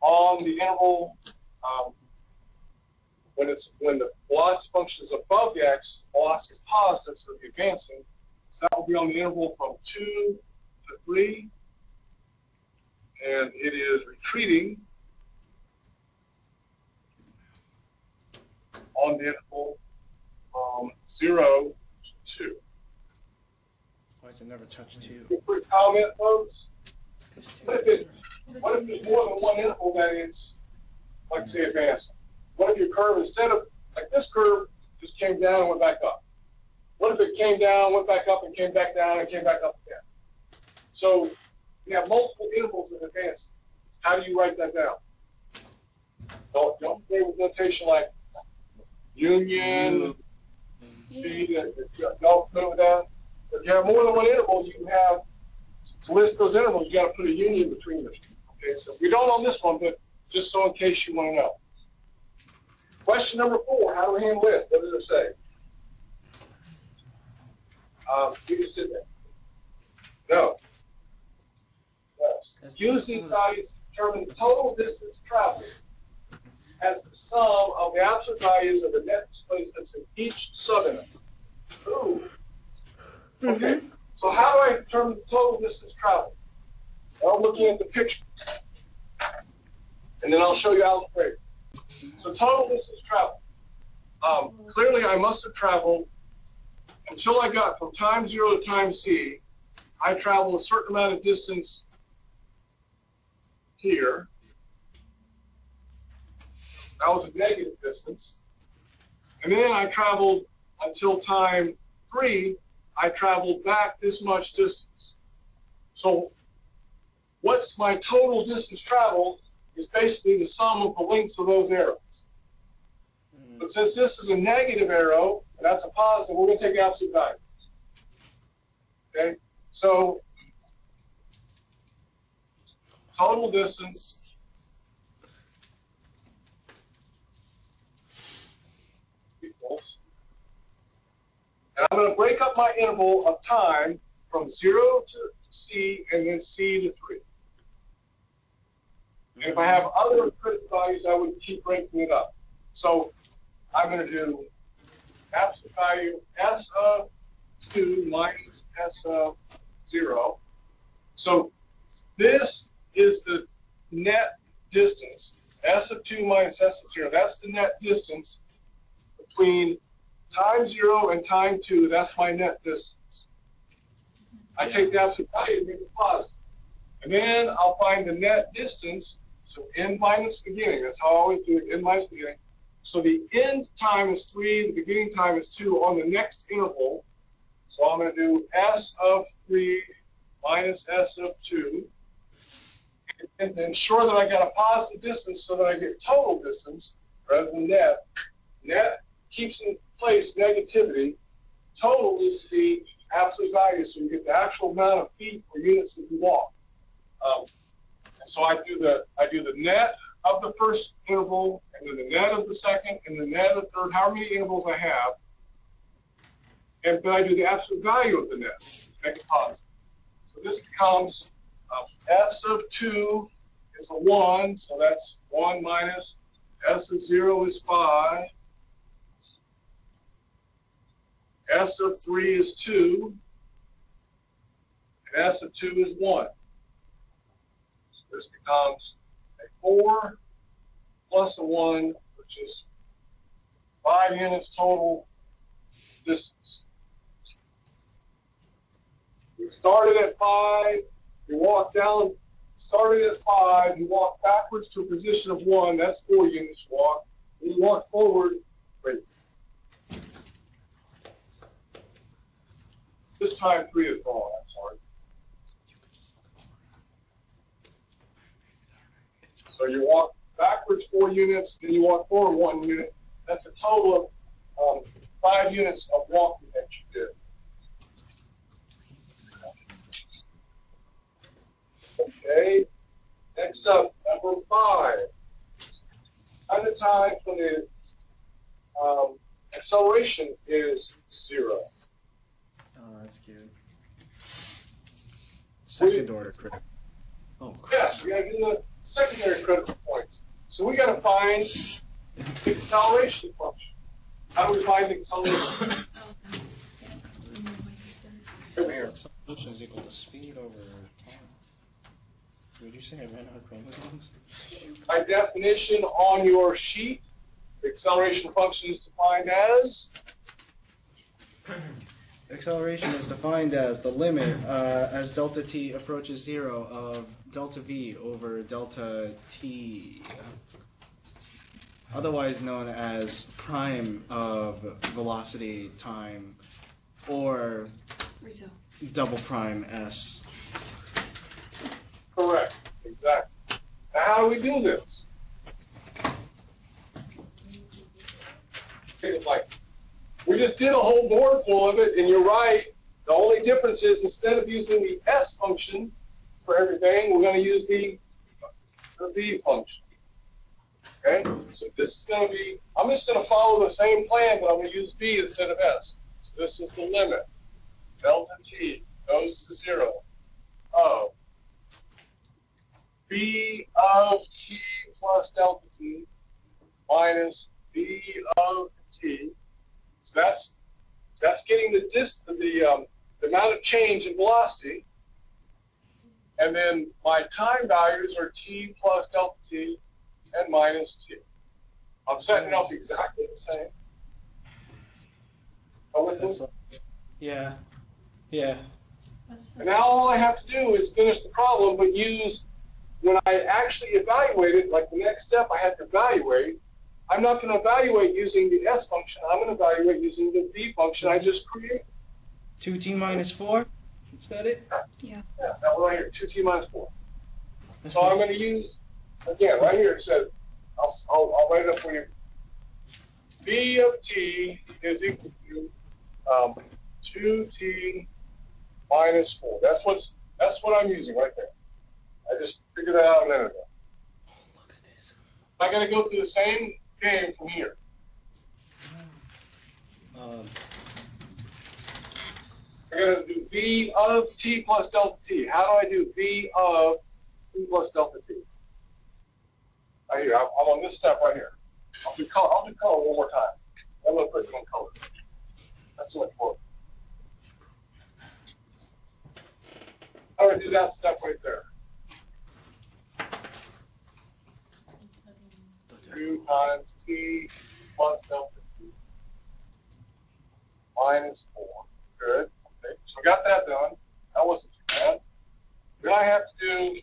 on the interval when the velocity function is above the x, velocity is positive, so it'll be advancing. So that will be on the interval from 2 to 3, and it is retreating on the interval from 0 to 2. Why does it never touch 2? Quick comment, folks. What if there's more than one interval that is, like say, advancing? What if your curve, instead of, like this curve, just came down and went back up? What if it came down, went back up, and came back down, and came back up again? So you have multiple intervals of advancing. How do you write that down? Don't play with notation like union, don't play with that. If you have more than one interval, you have to list those intervals, you got to put a union between them. Okay, so we don't on this one, but just so in case you want to know. Question number 4, how do we handle this? What does it say? You can sit there. No. Yes. Use these values to determine the total distance traveled as the sum of the absolute values of the net displacements in each subinterval. Ooh. Okay. So how do I determine the total distance traveled? Well, looking at the picture. And then I'll show you algebraic. So total distance traveled. Clearly, I must have traveled until I got from time 0 to time c. I traveled a certain amount of distance here. That was a negative distance. And then I traveled until time 3. I traveled back this much distance. So what's my total distance traveled is basically the sum of the lengths of those arrows. But since this is a negative arrow, and that's a positive, we're going to take the absolute values. Okay? So total distance equals, and I'm going to break up my interval of time from 0 to c and then c to 3. And if I have other critical values, I would keep breaking it up. So I'm going to do absolute value s of 2 minus s of 0. So this is the net distance, s of 2 minus s of 0. That's the net distance between time 0 and time 2. That's my net distance. I take the absolute value and make it positive. And then I'll find the net distance, so end minus beginning. That's how I always do it, end minus beginning. So the end time is 3, the beginning time is 2 on the next interval. So I'm going to do s of 3 minus s of 2. And to ensure that I got a positive distance so that I get total distance rather than net. Net keeps in place negativity. Total is the absolute value, so you get the actual amount of feet or units that you walk. And so I do the net of the first interval, and then the net of the second, and the net of the third, however many intervals I have. And then I do the absolute value of the net, make it positive. So this becomes s of 2 is a 1, so that's 1 minus s of 0 is 5. S of 3 is 2, and S of 2 is 1. So this becomes a 4 plus a 1, which is 5 units total distance. We started at 5, you walk down, started at 5, you walk backwards to a position of 1, that's 4 units walk. Then you walk forward, wait. This time 3 is gone, I'm sorry. So you walk backwards 4 units, then you walk forward 1 unit. That's a total of 5 units of walking that you did. Okay, next up, number 5. At the time when the acceleration is 0. Oh, that's cute. Second order critical. Oh, crap. Yes, we gotta do the secondary critical points. So we gotta find the acceleration function. How do we find the acceleration? Acceleration is equal to speed over time. Would you say I ran out of chromosomes? By definition on your sheet, the acceleration function is defined as? Acceleration is defined as the limit as delta t approaches 0 of delta v over delta t, otherwise known as prime of velocity time, or double prime s. Correct, exactly. Now how do we do this? Like, we just did a whole board full of it, and you're right, The only difference is instead of using the S function for everything, we're going to use the V function. Okay? So this is going to be, I'm just going to follow the same plan, but I'm going to use V instead of S. So this is the limit. Delta T goes to 0 of V of T plus delta T minus V of T. So that's getting the amount of change in velocity. And then my time values are T plus delta T and minus T. I'm setting it up exactly the same. Yeah. Yeah. And now all I have to do is finish the problem, but use, when I actually evaluate it, like the next step I have to evaluate, I'm not going to evaluate using the S function. I'm going to evaluate using the V function I just created. 2t minus 4? Is that it? Yeah. Yeah, that one right here, 2t minus 4. So I'm going to use, again, right here it says, I'll write it up for you. V of t is equal to 2t minus 4. That's what I'm using right there. I just figured that out a minute ago. Look at this. I got to go through the same game from here. I got to do V of t plus delta t. How do I do V of t plus delta t? Right here. I'm on this step right here. I'll do color one more time. I'm going to put it in color. That's too much work. How do I do that step right there? 2 times t plus delta t minus 4. Good. Okay. So I got that done. That wasn't too bad. Then I have to do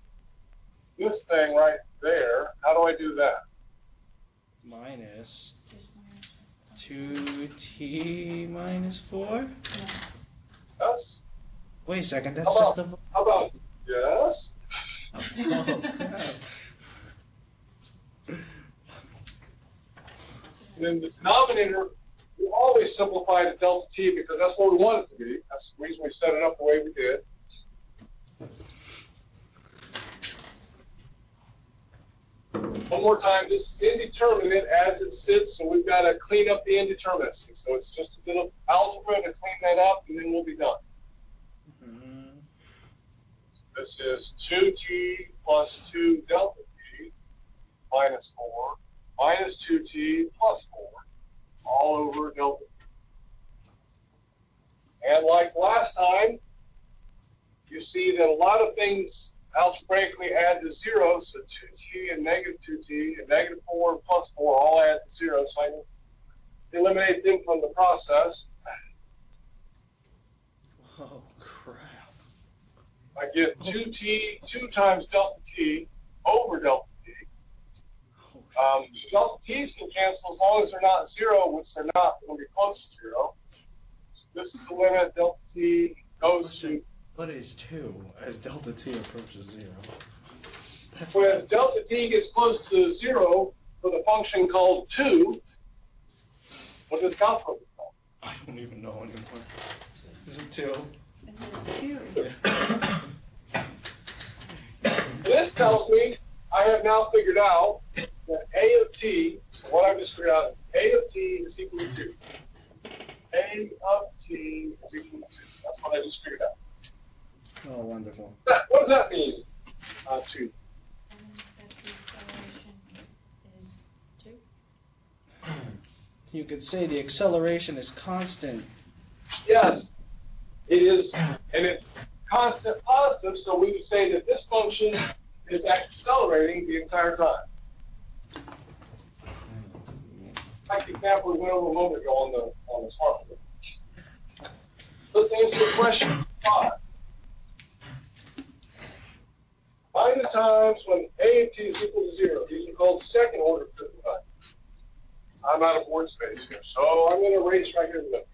this thing right there. How do I do that? Minus 2t minus 4? Yes. Wait a second, that's just the... How about, yes? Oh, crap. And then the denominator, we always simplify to delta t because that's what we want it to be. That's the reason we set it up the way we did. One more time, this is indeterminate as it sits, so we've got to clean up the indeterminacy. So it's just a bit of algebra to clean that up, and then we'll be done. This is 2t plus 2 delta t minus 4 minus 2t plus 4 all over delta t. And like last time, you see that a lot of things algebraically add to 0, so 2t and negative 2t and negative 4 and plus 4 all add to 0, so I can eliminate them from the process. Oh, crap. I get 2t, 2 times delta t over delta t. Delta t's can cancel as long as they're not 0, which they're not, they'll be close to 0. So this is the limit delta t goes to. What is 2 as delta t approaches 0? So as delta t gets close to 0 for the function called 2, what does calculus called? I don't even know anymore. Is it 2? It's 2. This tells me I have now figured out that a of t, so what I just figured out, a of t is equal to 2. A of t is equal to 2. That's what I just figured out. Oh, wonderful. What does that mean, 2? You could say the acceleration is constant. Yes, it is, and it's constant positive, so we would say that this function is accelerating the entire time. Like the example we went over a moment ago on the smartphone. Let's answer the question 5. Find the times when a of t is equal to 0. These are called second order critical times. I'm out of board space here, so I'm going to erase right here in the middle.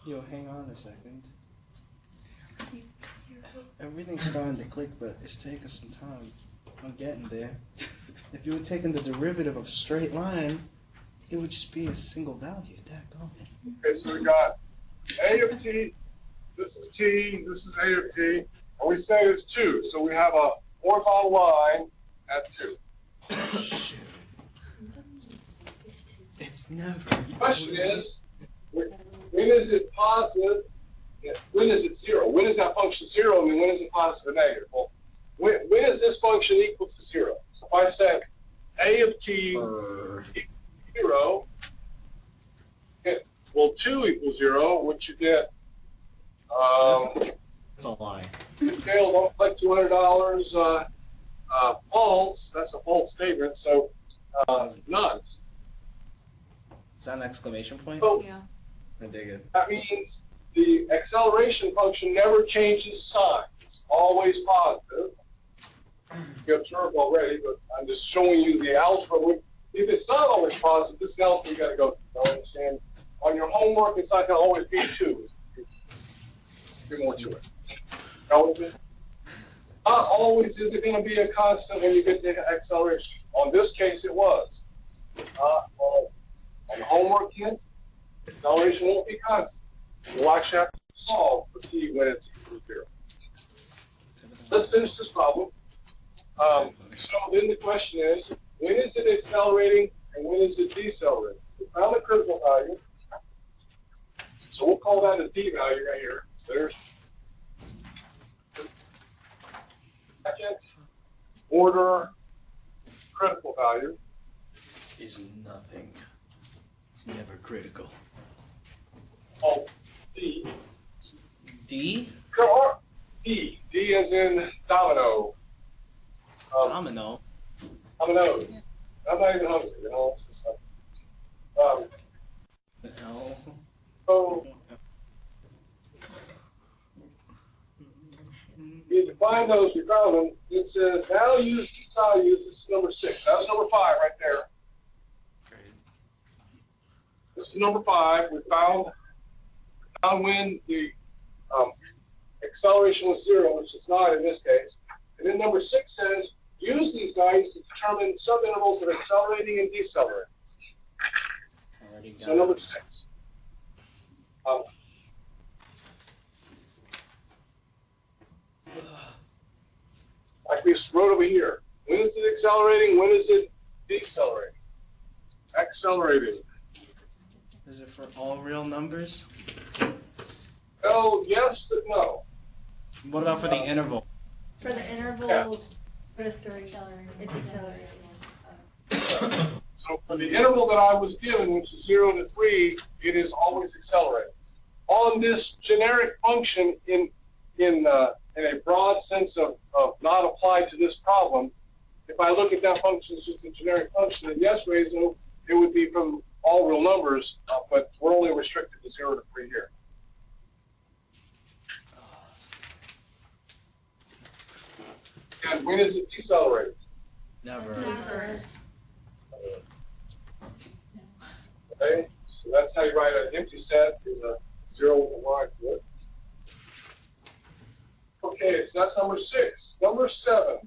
Yo, hang on a second. Everything's starting to click, but it's taking some time. I'm getting there. If you were taking the derivative of a straight line, it would just be a single value. Okay, so we got A of t, this is t, this is A of t, and we say it's 2, so we have a horizontal line at 2. It's never. The question is, when is it positive? When is it 0? When is that function 0? I mean, when is it positive or negative? Well, when is this function equal to 0? So if I said A of t equals 0, well, 2 equals 0, what you get? That's a lie. Scale, don't collect $200. False. That's a false statement. So none. Is that an exclamation point? So Yeah. I dig it. that means the acceleration function never changes sign. It's always positive. You observed already, but I'm just showing you the algebra. If it's not always positive, this is algebra you got to go through. You understand? On your homework, it's not going to always be 2. Be more to it. Not always is it going to be a constant when you get to acceleration. On this case, it was. On the homework hint, acceleration won't be constant. You'll actually have to solve for t when it's equal to 0. Let's finish this problem. So then the question is, when is it accelerating and when is it decelerating? We found the critical value. So we'll call that a d value right here. So there's second order critical value. Is nothing. It's never critical. Oh, d. D? D. D as in domino. Domino. Dominoes. I'm not even hungry, you know. It's just No. so we define those, we found them. It says now use these values. This is number 6. That was number 5 right there. This is number 5. We found when the acceleration was 0, which is not in this case. And then number 6 says use these values to determine subintervals of accelerating and decelerating. So number 6. Like we wrote over here. When is it accelerating? When is it decelerating? Accelerating. Is it for all real numbers? Oh, yes, but no. What about for the interval? For the intervals, for the 3, it's accelerating. So for the interval that I was given, which is 0 to 3, it is always accelerating. On this generic function in a broad sense of not applied to this problem, if I look at that function as just a generic function, then yes, Rezo, it would be from all real numbers, but we're only restricted to 0 to 3 here. And when is it decelerating? Never. Never. Okay, so that's how you write an empty set, is a 0 with a line to it. Okay, so that's number 6. Number 7.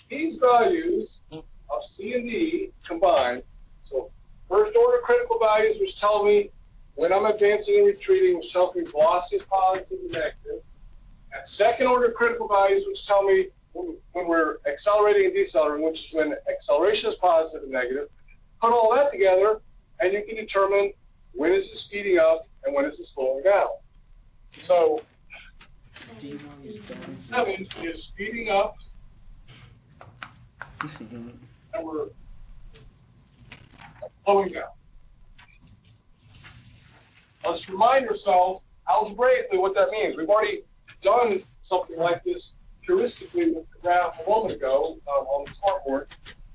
These values of C and D combined, so first order critical values, which tell me when I'm advancing and retreating, which tells me velocity is positive and negative, and second order critical values, which tell me when we're accelerating and decelerating, which is when acceleration is positive and negative. Put all that together, and you can determine when is it speeding up and when is it slowing down. So 7 is speeding up, and we're slowing down. Let's remind ourselves algebraically what that means. We've already done something like this heuristically with the graph a moment ago on the smartboard.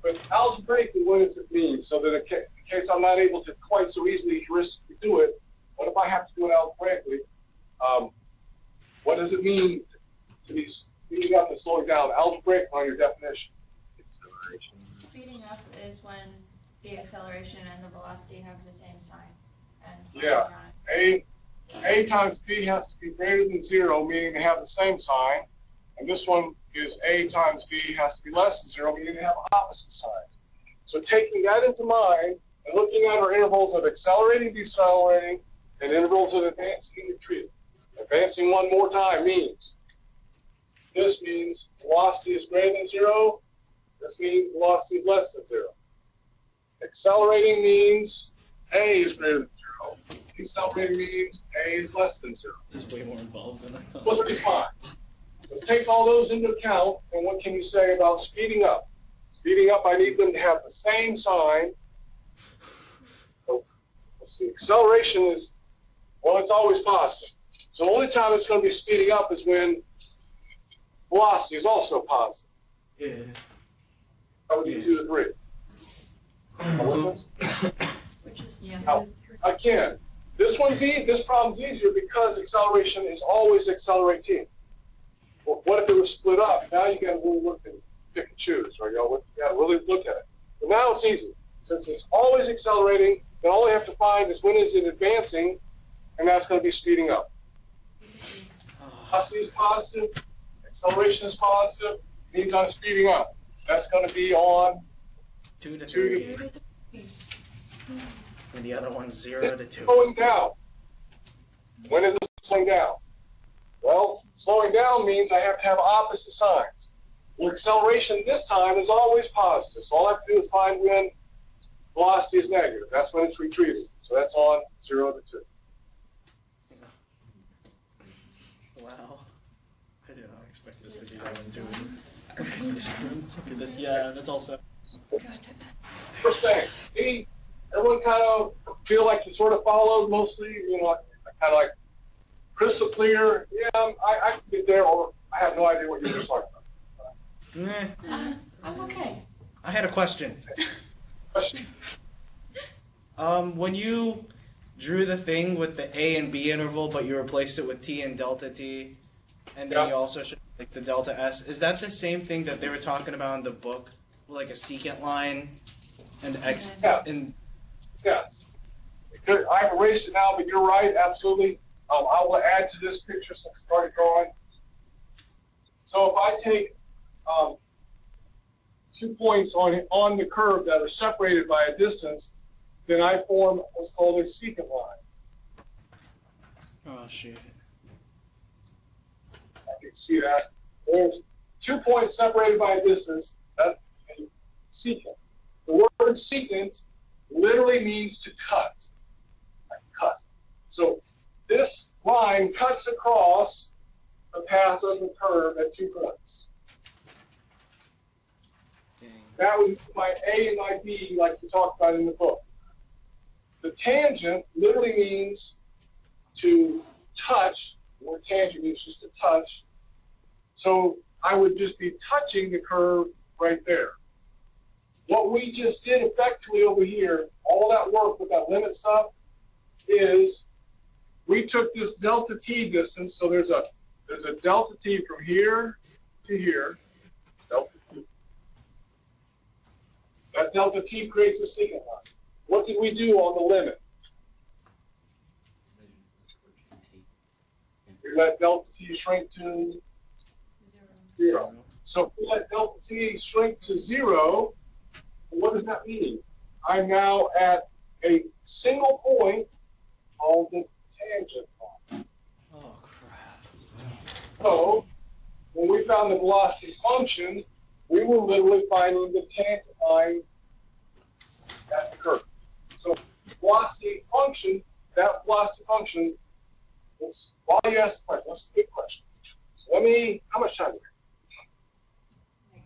But algebraically, what does it mean? So that in case I'm not able to quite so easily heuristically do it, what if I have to do it algebraically? What does it mean to be speeding up and slowing down? Algebraic on your definition. Speeding up is when the acceleration and the velocity have the same sign. And Yeah. A times B has to be greater than 0, meaning they have the same sign. And this one is A times V has to be less than 0, meaning they have opposite signs. So taking that into mind and looking at our intervals of accelerating, decelerating, and intervals of advancing and retreating. Advancing one more time means, this means velocity is greater than 0. This means velocity is less than 0. Accelerating means A is greater than 0. Decelerating means A is less than 0. This is way more involved than I thought. Those are fine. So take all those into account, and what can you say about speeding up? Speeding up, I need them to have the same sign. So, let's see, acceleration is, well, it's always positive. So the only time it's going to be speeding up is when velocity is also positive. Yeah. That would be 2 to 3. Which is Yeah. Now, again, this problem's easier because acceleration is always accelerating. Well, what if it was split up? Now you got to really look and pick and choose, right? You got to really look at it. But now it's easy. Since it's always accelerating, then all you have to find is when is it advancing, and that's going to be speeding up. Velocity is positive, acceleration is positive, means I'm speeding up. That's going to be on 2 to 2 3. to 3. And the other one's 0 to 2. Slowing down. When is it slowing down? Well, slowing down means I have to have opposite signs. Well, acceleration this time is always positive. So all I have to do is find when velocity is negative. That's when it's retreating. So that's on 0 to 2. Wow. I did not expect this to be that intuitive. Look at this group. Look at this. Yeah, that's all set. First thing, everyone kind of feel like you sort of followed mostly, kind of like crystal clear. Yeah, I can get there, or I have no idea what you're just talking about. I'm okay. I had a question. Question? When you drew the thing with the A and B interval, but you replaced it with T and delta T, and then Yes. you also showed like the delta S, is that the same thing that they were talking about in the book? Like a secant line and X? Yes. And Yes. I've erased it now, but you're right, absolutely. I will add to this picture since I started drawing. So if I take 2 points on the curve that are separated by a distance, then I form what's called a secant line. oh shit. I can see that. There's 2 points separated by a distance. That's a secant. The word secant literally means to cut. Like cut. So this line cuts across the path of the curve at 2 points. Dang. That would be my A and my B, like we talked about in the book. The tangent literally means to touch. The word tangent means just to touch. So I would just be touching the curve right there. What we just did effectively over here, all that work with that limit stuff, is we took this delta t distance. So there's a delta t from here to here. Delta t. That delta t creates a secant line. What did we do on the limit? We let delta t shrink to 0. So if we let delta t shrink to 0, what does that mean? I'm now at a single point called the tangent line. Oh crap. So when we found the velocity function, we were literally finding the tangent line at the curve. So velocity function, that velocity function, while you ask the question, that's a good question. So how much time do we have?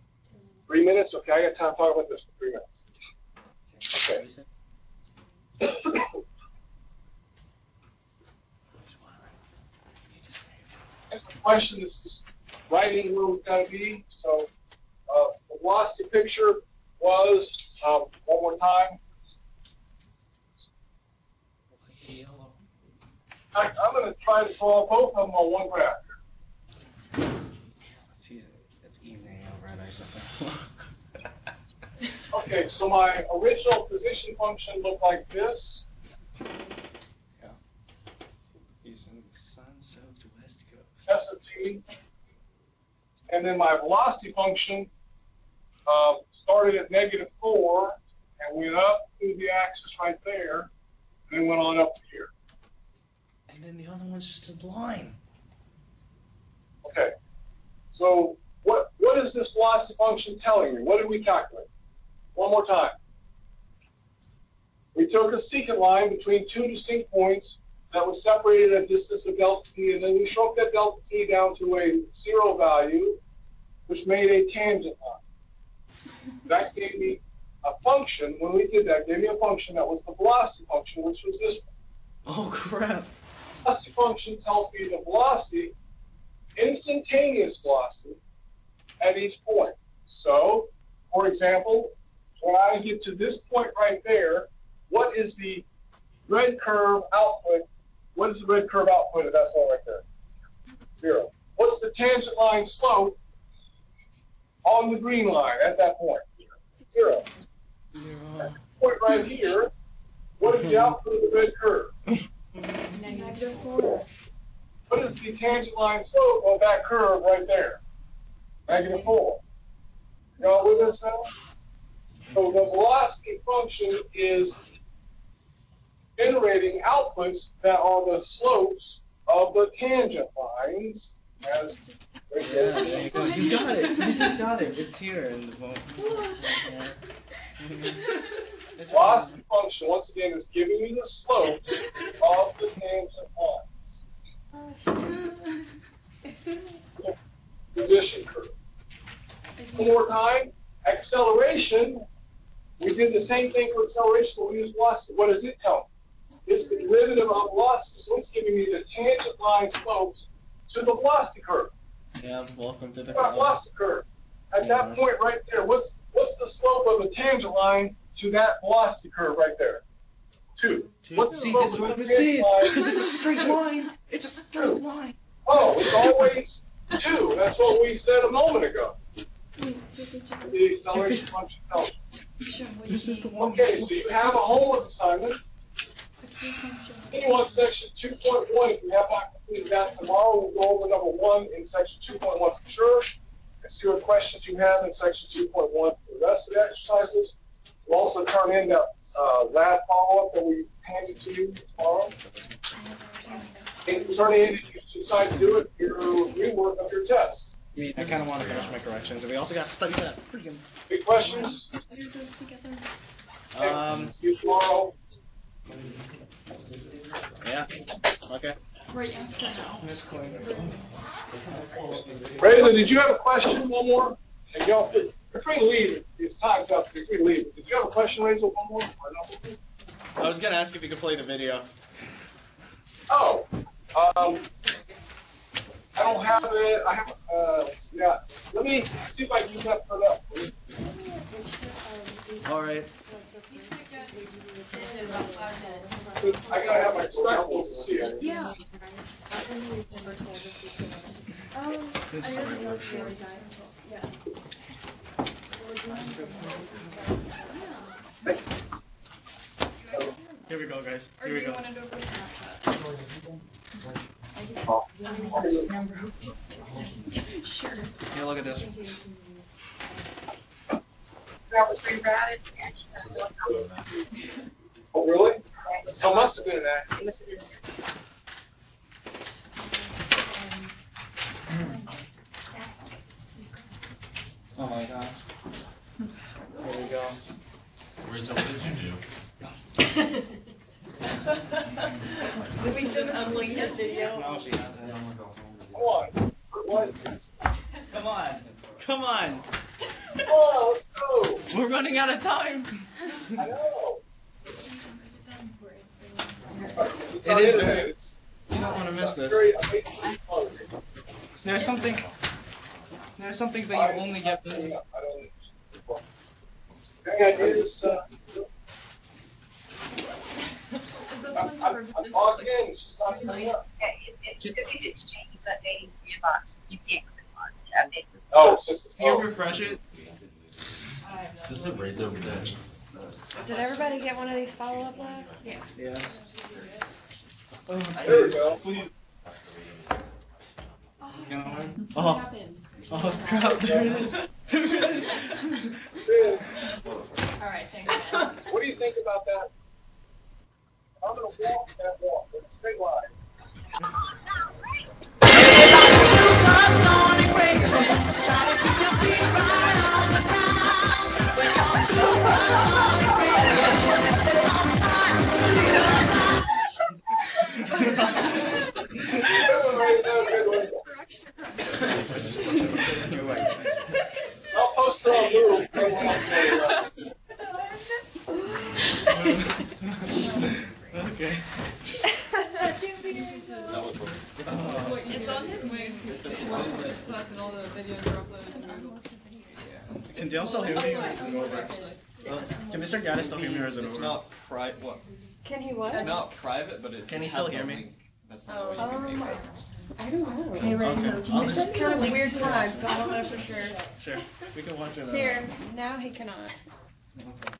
3 minutes? Okay, I got time to talk about this for 3 minutes. Okay. It's a question that's just writing where we've got to be. So the velocity picture was, one more time. I'm going to try to draw both of them on one graph. It's evening over at Isothermal. Okay, so my original position function looked like this. Yeah. He's in the sun-soaked West Coast. That's a T. and then my velocity function started at -4 and went up through the axis right there, and then went on up here. And then the other one's just a line. Okay. So what is this velocity function telling me? What did we calculate? One more time. We took a secant line between two distinct points that was separated at a distance of delta t, and then we shrunk that delta t down to a 0 value, which made a tangent line. That gave me a function. When we did that, gave me a function that was the velocity function, which was this one. Oh crap. The velocity function tells me the velocity, instantaneous velocity, at each point. So, for example, when I get to this point right there, what is the red curve output? What is the red curve output at that point right there? 0. What's the tangent line slope on the green line at that point? 0. Point right here, what is the output of the red curve? -4. What is the tangent line slope of that curve right there? -4. Y'all with us now? So the velocity function is generating outputs that are the slopes of the tangent lines. As Yeah, there you go. You got it. You just got it. It's here in the phone. velocity function, once again, is giving me the slopes of the tangent lines. Position curve. One more time. Acceleration. We did the same thing for acceleration, but we used velocity. What does it tell me? It's the derivative of velocity, so it's giving me the tangent line slopes to the velocity curve. Yeah, welcome to the Velocity curve. At that point right there, what's the slope of the tangent line to that velocity curve right there? 2. What's the See, slope this is of what the I'm tangent saying. line? Because it's a straight line. It's a straight line. Oh, it's always 2. That's what we said a moment ago. The acceleration function tells you. This is the one. Okay, so you have a homework assignment. Anyone, section 2.1, if you have not completed that tomorrow, we'll go over number 1 in section 2.1 for sure, and see what questions you have in section 2.1 for the rest of the exercises. We'll also turn in that lab follow-up that we handed to you tomorrow. And turn in, if you decide to do it, your rework of your tests. I kind of want to finish my corrections, and we also got to study that. Big questions? Do this together. See you tomorrow. Yeah. Okay. Right after now. Raylan, did you have a question? One more? And y'all, you're free to leave. It's time's up. You're free to leave. Did you have a question, Rachel? One more? Or no? I was gonna ask if you could play the video. Oh, I don't have it. I have, yeah. Let me see if I can get that put up. All right. I gotta have my spectacles to see it. Yeah. This is I my already word wrote for it. Yeah. Thanks. Here we go, guys. Or Here do we you go. want to do it for Snapchat? Sure. Here, look at this. That was pretty bad. Oh, really? So it must have been an accident. It must have been. Oh my gosh. Here we go. Rizzo, what did you do? This is an unlinked video. No, she hasn't. Come on. What? Come on. Come on. Come on, let's go. We're running out of time. I know. It is very. You don't want to miss this. Very amazingly slow. There's some things that you only get this. Okay, it is, Is this one I'm for logged in, it's just not coming up. If it's changed, it's updating the inbox. You can't click on it. To update. Oh, it's just, Can you refresh it? Is this a Rizzo that? Did everybody get one of these follow-up labs? Yeah. Yes. there we go. Please. Oh, gonna work? What Oh, happens? oh crap, there it is. There it is. Alright, thanks, man. What do you think about that? I'm gonna walk that walk in a straight line. I'll post it on Move. Okay. It's on his way Can Dale still hear me or is it over? Can Mr. Gaddis still hear me or is it over? It's not private. What? Can he what? It's not private, but it. Can he has still a hear me? link. That's the only way you can make it. I don't know. Okay. I'll This just- is kind of a weird time, so I don't know for sure. Sure. We can watch it. Here, now he cannot. Okay.